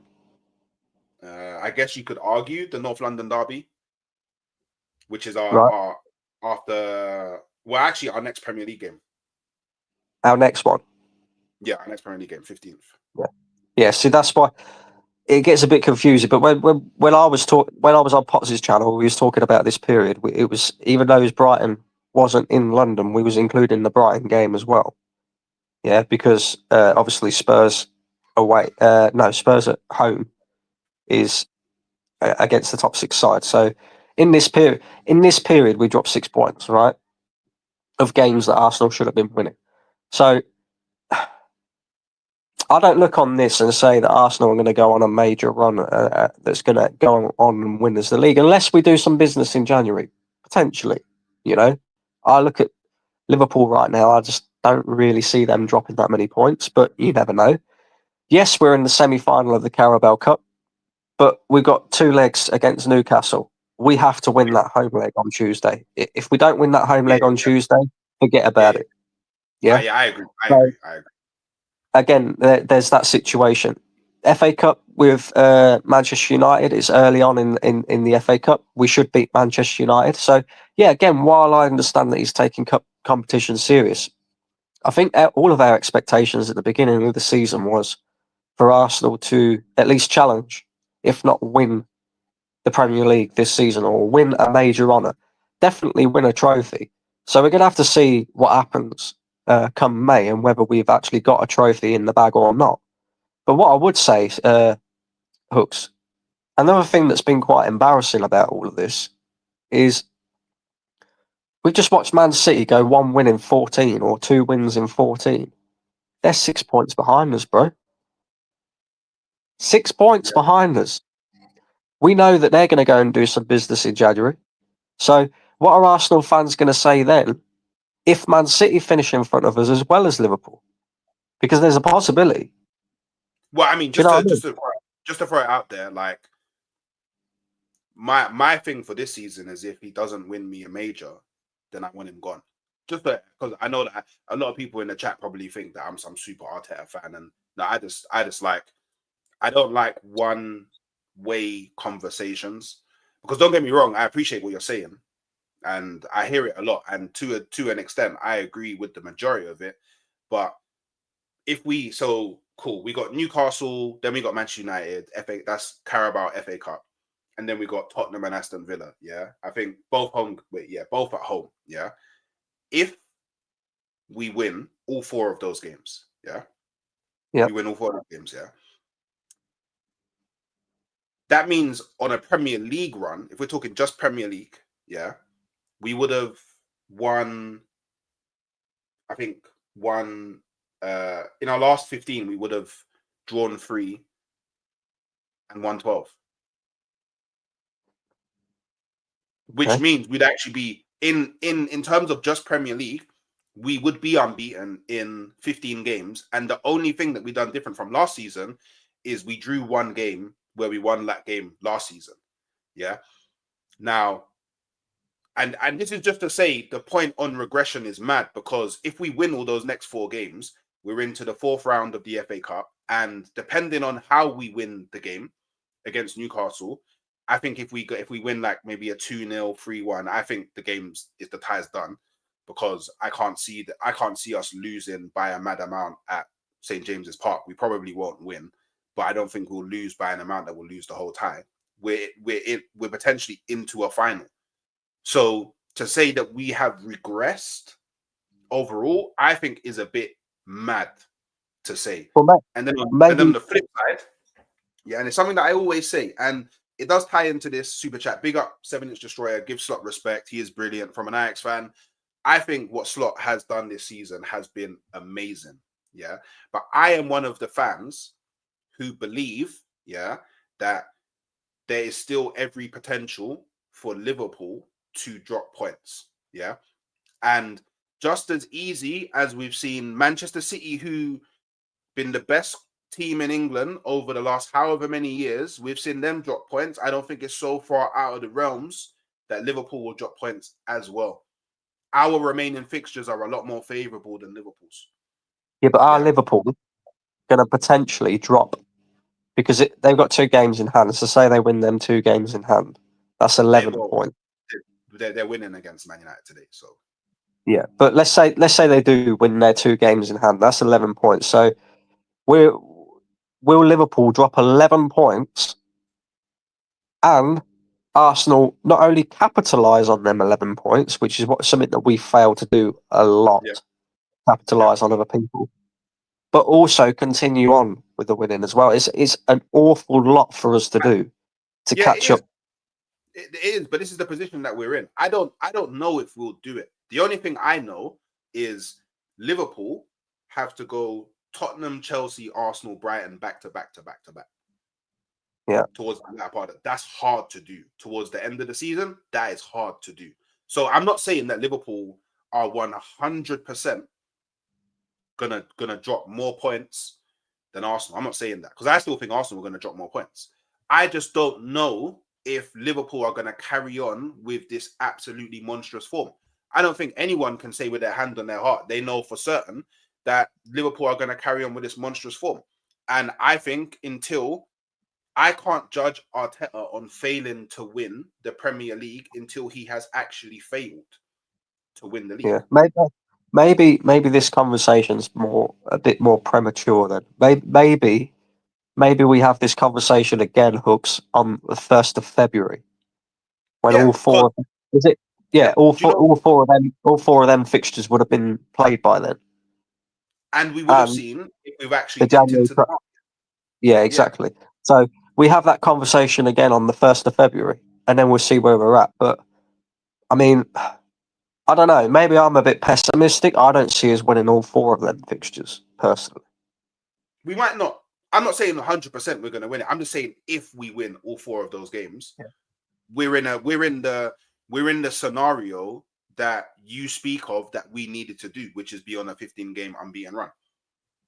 I guess you could argue the North London derby, which is our next Premier League game.
Our next one.
Yeah, our next Premier League game, 15th.
Yeah. See, that's why it gets a bit confusing. But when I was on Potts' channel, we was talking about this period. It was, even though Brighton wasn't in London, we was including the Brighton game as well. Yeah, because obviously Spurs away. Spurs at home is against the top 6 side. So in this period, we dropped 6 points, right, of games that Arsenal should have been winning. So I don't look on this and say that Arsenal are going to go on a major run that's going to go on and win us the league, unless we do some business in January, potentially. You know, I look at Liverpool right now. don't really see them dropping that many points, but you never know. Yes, we're in the semi-final of the Carabao Cup, but we've got 2 legs against Newcastle. We have to win that home leg on Tuesday. If we don't win that home leg on Tuesday, forget about it. Yeah.
I agree.
So, again, there's that situation. FA Cup with Manchester United is early on in the FA Cup. We should beat Manchester United. So, yeah, again, while I understand that he's taking cup competition serious, I think all of our expectations at the beginning of the season was for Arsenal to at least challenge, if not win, the Premier League this season or win a major honour. Definitely win a trophy. So we're going to have to see what happens come May and whether we've actually got a trophy in the bag or not. But what I would say, Hooks, another thing that's been quite embarrassing about all of this is we've just watched Man City go 1 win in 14 or 2 wins in 14. They're 6 points behind us, bro. 6 points behind us. We know that they're going to go and do some business in January. So what are Arsenal fans going to say then if Man City finish in front of us as well as Liverpool? Because there's a possibility.
Well, I mean, just to throw it out there, like my thing for this season is if he doesn't win me a major, then I want him gone. Just because I know that a lot of people in the chat probably think that I'm some super Arteta fan, and no, I just like, I don't like one way conversations, because don't get me wrong, I appreciate what you're saying and I hear it a lot, and to an extent I agree with the majority of it. But if we, so cool, we got Newcastle, then we got Manchester United, FA, that's Carabao FA Cup, and then we got Tottenham and Aston Villa. Yeah, I think both at home. Yeah, if we win all 4 of those games, we win all 4 of those games, that means on a Premier League run, if we're talking just Premier League, we would have won, I think, in our last 15, we would have drawn 3 and won 12. Which means we'd actually be in terms of just Premier League, we would be unbeaten in 15 games. And the only thing that we've done different from last season is we drew 1 game where we won that game last season. Yeah. Now, and this is just to say the point on regression is mad, because if we win all those next 4 games, we're into the 4th round of the FA Cup. And depending on how we win the game against Newcastle, I think if we win like maybe a 2-0, 3-1, I think the tie's done, because I can't see us losing by a mad amount at St. James's Park. We probably won't win, but I don't think we'll lose by an amount that will lose the whole tie. We're potentially into a final. So to say that we have regressed overall, I think is a bit mad to say. And then on the flip side, and it's something that I always say, and it does tie into this super chat. Big up 7-inch Destroyer. Give Slot respect. He is brilliant. From an Ajax fan, I think what Slot has done this season has been amazing. Yeah. But I am one of the fans who believe, that there is still every potential for Liverpool to drop points. Yeah. And just as easy as we've seen Manchester City, who been the best team in England over the last however many years, we've seen them drop points. I don't think it's so far out of the realms that Liverpool will drop points as well. Our remaining fixtures are a lot more favourable than Liverpool's.
Yeah, but are Liverpool going to potentially drop? Because they've got 2 games in hand. So say they win them 2 games in hand, that's 11 points.
They're winning against Man United today, so
yeah. But let's say they do win their 2 games in hand. That's 11 points. So will Liverpool drop 11 points, and Arsenal not only capitalise on them 11 points, which is something that we fail to do a lot, capitalise on other people, but also continue on with the winning as well. It's an awful lot for us to do to catch up.
It is, but this is the position that we're in. I don't know if we'll do it. The only thing I know is Liverpool have to go Tottenham, Chelsea, Arsenal, Brighton back to back.
Yeah.
Towards that part, that's hard to do. Towards the end of the season, that is hard to do. So I'm not saying that Liverpool are 100% gonna drop more points than Arsenal. I'm not saying that because I still think Arsenal are gonna drop more points. I just don't know if Liverpool are gonna carry on with this absolutely monstrous form. I don't think anyone can say with their hand on their heart they know for certain that Liverpool are going to carry on with this monstrous form. And I think until I can't judge Arteta on failing to win the Premier League until he has actually failed to win the league.
Yeah, maybe this conversation's a bit more premature then. Maybe we have this conversation again, Hooks, on the 1st of February. When all four is it? Yeah, all four of them fixtures would have been played by then.
And we would have seen if we've actually
dipped into the market. Yeah, exactly. Yeah. So we have that conversation again on the 1st of February, and then we'll see where we're at. But I mean, I don't know. Maybe I'm a bit pessimistic. I don't see us winning all four of them fixtures, personally.
We might not. I'm not saying 100% we're going to win it. I'm just saying if we win all four of those games, we're in the scenario that you speak of that we needed to do, which is be on a 15-game unbeaten run.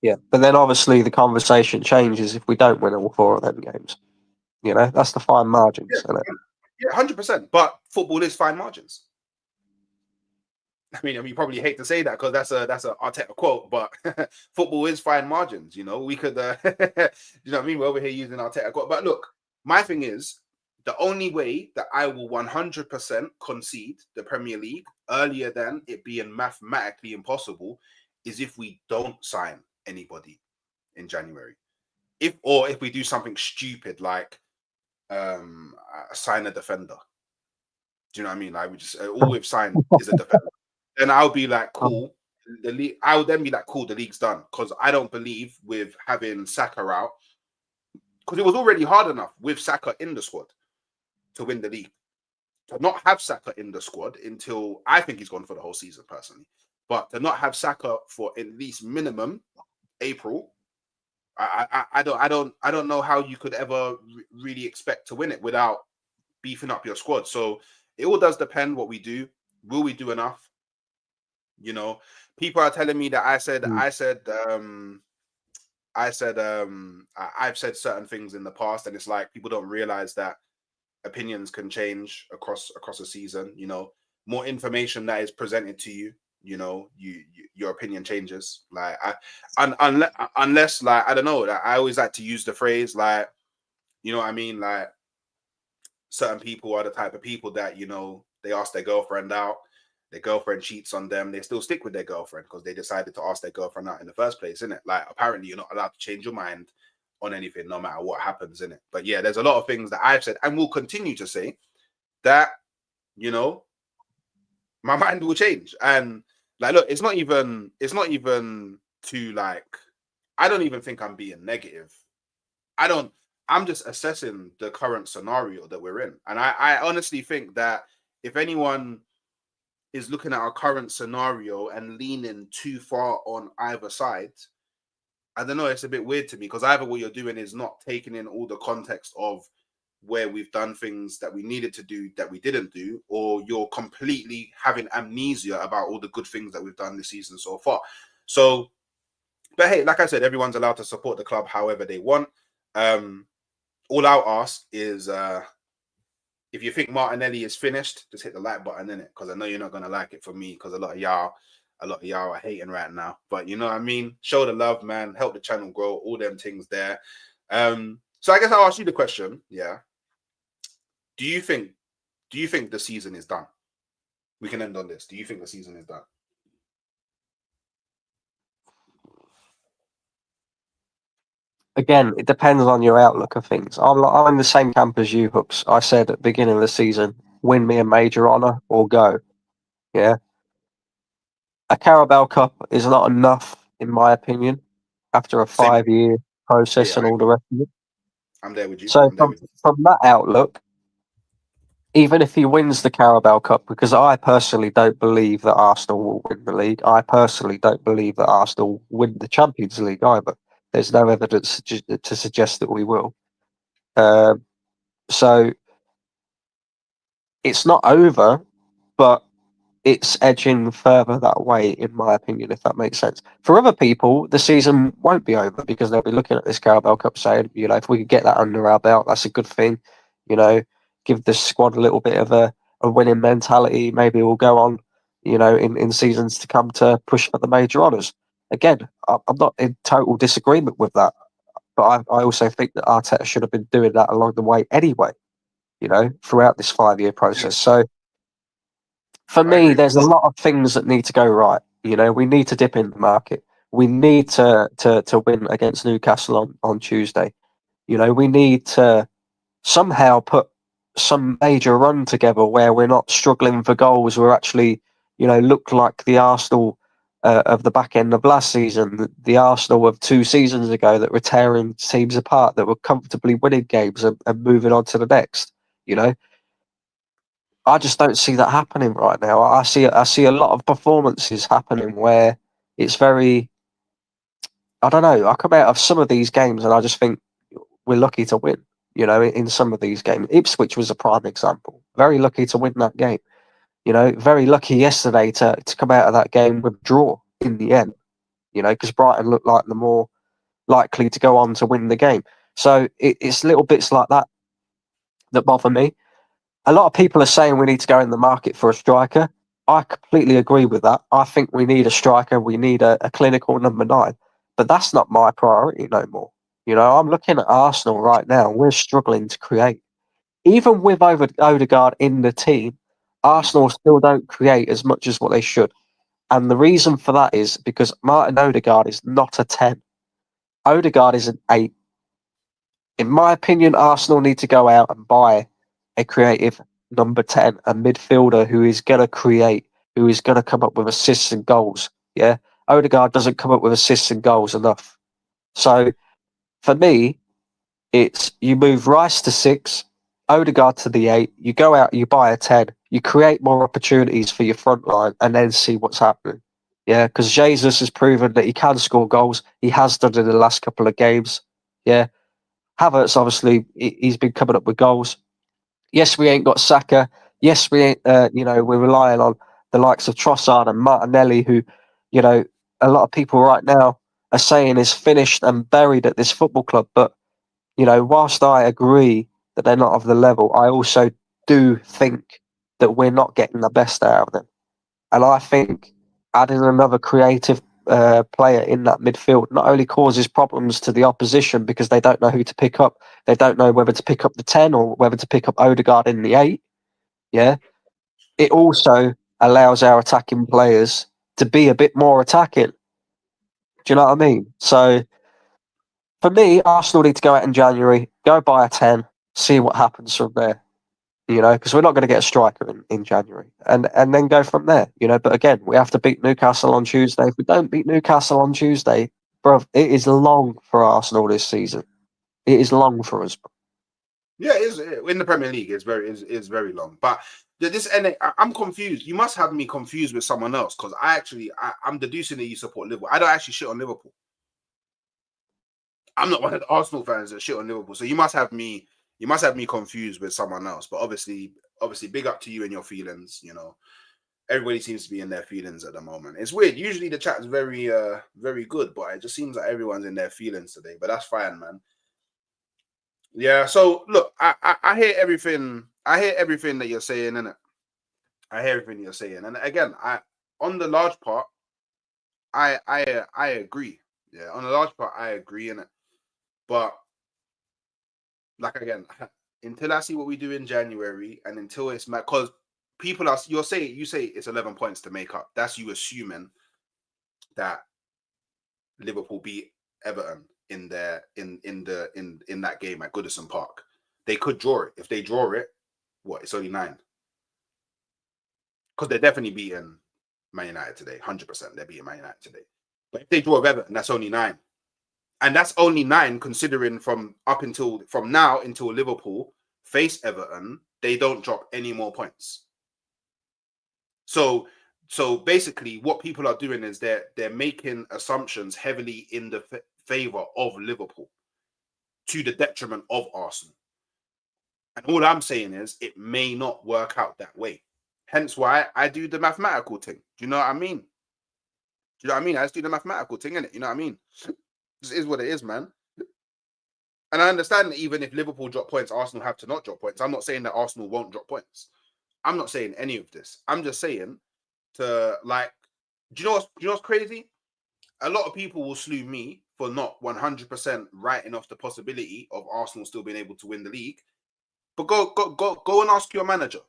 Yeah, but then obviously the conversation changes if we don't win all four of them games. You know, that's the fine margins.
Yeah, 100%. But football is fine margins. I mean, you probably hate to say that because that's a Arteta quote, but football is fine margins. You know, we could, you know what I mean? We're over here using Arteta quote. But look, my thing is, the only way that I will 100% concede the Premier League earlier than it being mathematically impossible is if we don't sign anybody in January. If we do something stupid like sign a defender. Do you know what I mean? Like we just all we've signed is a defender. Then I'll be like, cool. The league. I would then be like, cool. The league's done because I don't believe with having Saka out because it was already hard enough with Saka in the squad to win the league. To not have Saka in the squad until I think he's gone for the whole season personally, but to not have Saka for at least minimum April, I don't know how you could ever really expect to win it without beefing up your squad. So it all does depend what we do. Will we do enough? You know, people are telling me that I've said certain things in the past, and it's like people don't realize that opinions can change across a season. You know, more information that is presented to you, you know, your opinion changes. Like unless like I don't know. Like, I always like to use the phrase like, you know what I mean, like certain people are the type of people that, you know, they ask their girlfriend out. Their girlfriend cheats on them, they still stick with their girlfriend because they decided to ask their girlfriend out in the first place, isn't it? Like, apparently you're not allowed to change your mind on anything, no matter what happens, in it. But yeah, there's a lot of things that I've said and will continue to say that, you know, my mind will change. And like, look, it's not even to like, I don't even think I'm being negative. I'm just assessing the current scenario that we're in. And I honestly think that if anyone is looking at our current scenario and leaning too far on either side, I don't know, it's a bit weird to me because either what you're doing is not taking in all the context of where we've done things that we needed to do that we didn't do, or you're completely having amnesia about all the good things that we've done this season so far. So, but hey, like I said, everyone's allowed to support the club however they want. All I'll ask is if you think Martinelli is finished, just hit the like button, innit? Because I know you're not gonna like it for me, because a lot of y'all are hating right now. But you know what I mean? Show the love, man. Help the channel grow. All them things there. So I guess I'll ask you the question. Yeah. Do you think the season is done? We can end on this. Do you think the season is done?
Again, it depends on your outlook of things. I'm in the same camp as you, Hooks. I said at the beginning of the season, win me a major honour or go. Yeah. A Carabao Cup is not enough, in my opinion, after a 5-year process and all the rest of it.
I'm there with you.
So from that outlook, even if he wins the Carabao Cup, because I personally don't believe that Arsenal will win the league. I personally don't believe that Arsenal will win the Champions League either. There's no evidence to suggest that we will. So it's not over, but it's edging further that way, in my opinion, if that makes sense. For other people, the season won't be over because they'll be looking at this Carabao Cup saying, if we could get that under our belt, that's a good thing. Give the squad a little bit of a winning mentality. Maybe we'll go on, in seasons to come to push for the major honours. Again, I'm not in total disagreement with that, but I also think that Arteta should have been doing that along the way anyway, throughout this 5-year process. So, for
I
me,
agree.
there's a lot of things that need to go right. We need to dip in the market. We need to win against Newcastle on Tuesday. We need to somehow put some major run together where we're not struggling for goals. We're actually, look like the Arsenal of the back end of last season, the Arsenal of 2 seasons ago that were tearing teams apart, that were comfortably winning games and moving on to the next. I just don't see that happening right now. I see a lot of performances happening where it's very, I don't know. I come out of some of these games and I just think we're lucky to win. In some of these games, Ipswich was a prime example. Very lucky to win that game. Very lucky yesterday to come out of that game with a draw in the end. Because Brighton looked like the more likely to go on to win the game. So it's little bits like that bother me. A lot of people are saying we need to go in the market for a striker. I completely agree with that. I think we need a striker. We need a clinical number 9. But that's not my priority no more. I'm looking at Arsenal right now. We're struggling to create. Even with Odegaard in the team,
Mm.
Arsenal still don't create as much as what they should. And the reason for that is because Martin Odegaard is not a 10. Odegaard is an 8. In my opinion, Arsenal need to go out and buy a creative number 10, a midfielder who is going to create, who is going to come up with assists and goals. Yeah. Odegaard doesn't come up with assists and goals enough. So for me, it's you move Rice to 6, Odegaard to the 8, you go out, you buy a 10, you create more opportunities for your front line and then see what's happening. Yeah. Because Jesus has proven that he can score goals. He has done it in the last couple of games. Yeah. Havertz, obviously, he's been coming up with goals. Yes, we ain't got Saka. Yes, we ain't. We're relying on the likes of Trossard and Martinelli, who, a lot of people right now are saying is finished and buried at this football club. But whilst I agree that they're not of the level, I also do think that we're not getting the best out of them. And I think adding another creative player in that midfield not only causes problems to the opposition because they don't know who to pick up. They don't know whether to pick up the 10 or whether to pick up Odegaard in the 8. Yeah. It also allows our attacking players to be a bit more attacking. Do you know what I mean? So for me, Arsenal need to go out in January, go buy a 10, see what happens from there. Because we're not going to get a striker in January, and then go from there. But again, we have to beat Newcastle on Tuesday. If we don't beat Newcastle on Tuesday, bro, it is long for Arsenal this season. It is long for us.
Yeah, it is in the Premier League. It's very long. But I'm confused. You must have me confused with someone else because I'm deducing that you support Liverpool. I don't actually shit on Liverpool. I'm not one of the Arsenal fans that shit on Liverpool. So you must have me confused with someone else. But obviously, big up to you and your feelings. Everybody seems to be in their feelings at the moment. It's weird. Usually the chat is very good, but it just seems like everyone's in their feelings today. But that's fine, man. Yeah. So look, I hear everything. I hear everything that you're saying, innit? I hear everything you're saying, and again, on the large part, I agree. Yeah, on the large part, I agree, innit? But like again, until I see what we do in January, and until it's because you say it's 11 points to make up. That's you assuming that Liverpool beat Everton in that game at Goodison Park. They could draw it. If they draw it, it's only 9. Because they're definitely beating Man United today. 100%. They're beating Man United today. But if they draw Everton, that's only 9. And that's only 9 considering from now until Liverpool face Everton, they don't drop any more points. So basically what people are doing is they're making assumptions heavily in the favor of Liverpool to the detriment of Arsenal. And all I'm saying is it may not work out that way. Hence why I do the mathematical thing. Do you know what I mean? Do you know what I mean? I just do the mathematical thing, innit? You know what I mean? This is what it is, man. And I understand that even if Liverpool drop points, Arsenal have to not drop points. I'm not saying that Arsenal won't drop points. I'm not saying any of this. I'm just saying to, like, do you know what's crazy? A lot of people will slew me for not 100% writing off the possibility of Arsenal still being able to win the league. But go and ask your manager.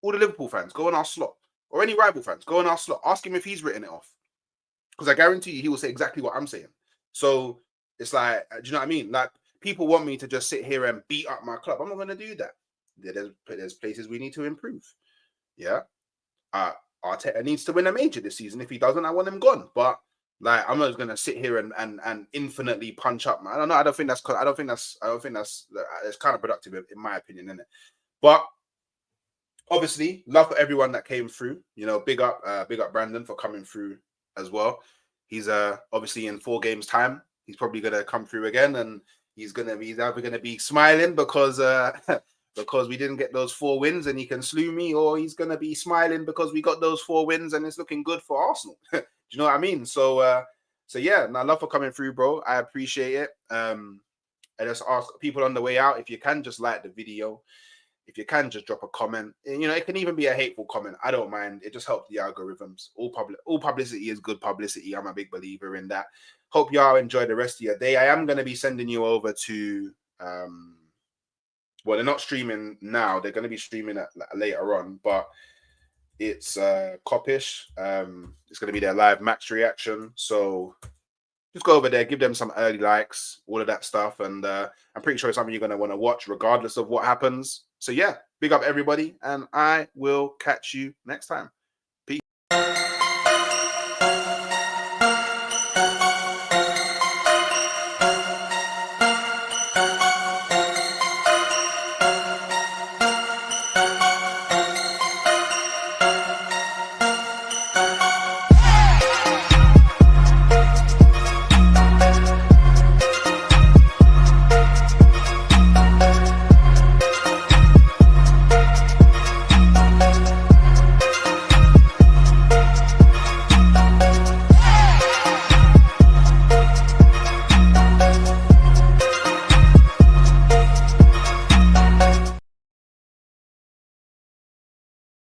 All the Liverpool fans, go and ask Slot. Or any rival fans, go and ask Slot. Ask him if he's written it off. Because I guarantee you he will say exactly what I'm saying. So it's like, do you know what I mean? Like, people want me to just sit here and beat up my club. I'm not going to do that. There's places we need to improve. Yeah. Arteta needs to win a major this season. If he doesn't, I want him gone. But like, I'm not just gonna sit here and infinitely punch up, man. I don't know. I don't think that's it's kind of productive in my opinion, isn't it? But obviously, love for everyone that came through. You know, big up Brandon for coming through as well. He's obviously in 4 games time. He's probably gonna come through again, and he's either gonna be smiling because because we didn't get those 4 wins and he can slew me, or he's going to be smiling because we got those 4 wins and it's looking good for Arsenal. Do you know what I mean? So yeah, and I love for coming through, bro. I appreciate it. I just ask people on the way out, if you can just like the video, if you can just drop a comment. And, you know, it can even be a hateful comment. I don't mind. It just helps the algorithms. All publicity is good publicity. I'm a big believer in that. Hope y'all enjoy the rest of your day. I am going to be sending you over to... well, they're not streaming now. They're going to be streaming later on, but it's Coppish. It's going to be their live match reaction. So just go over there, give them some early likes, all of that stuff. And I'm pretty sure it's something you're going to want to watch regardless of what happens. So yeah, big up everybody. And I will catch you next time.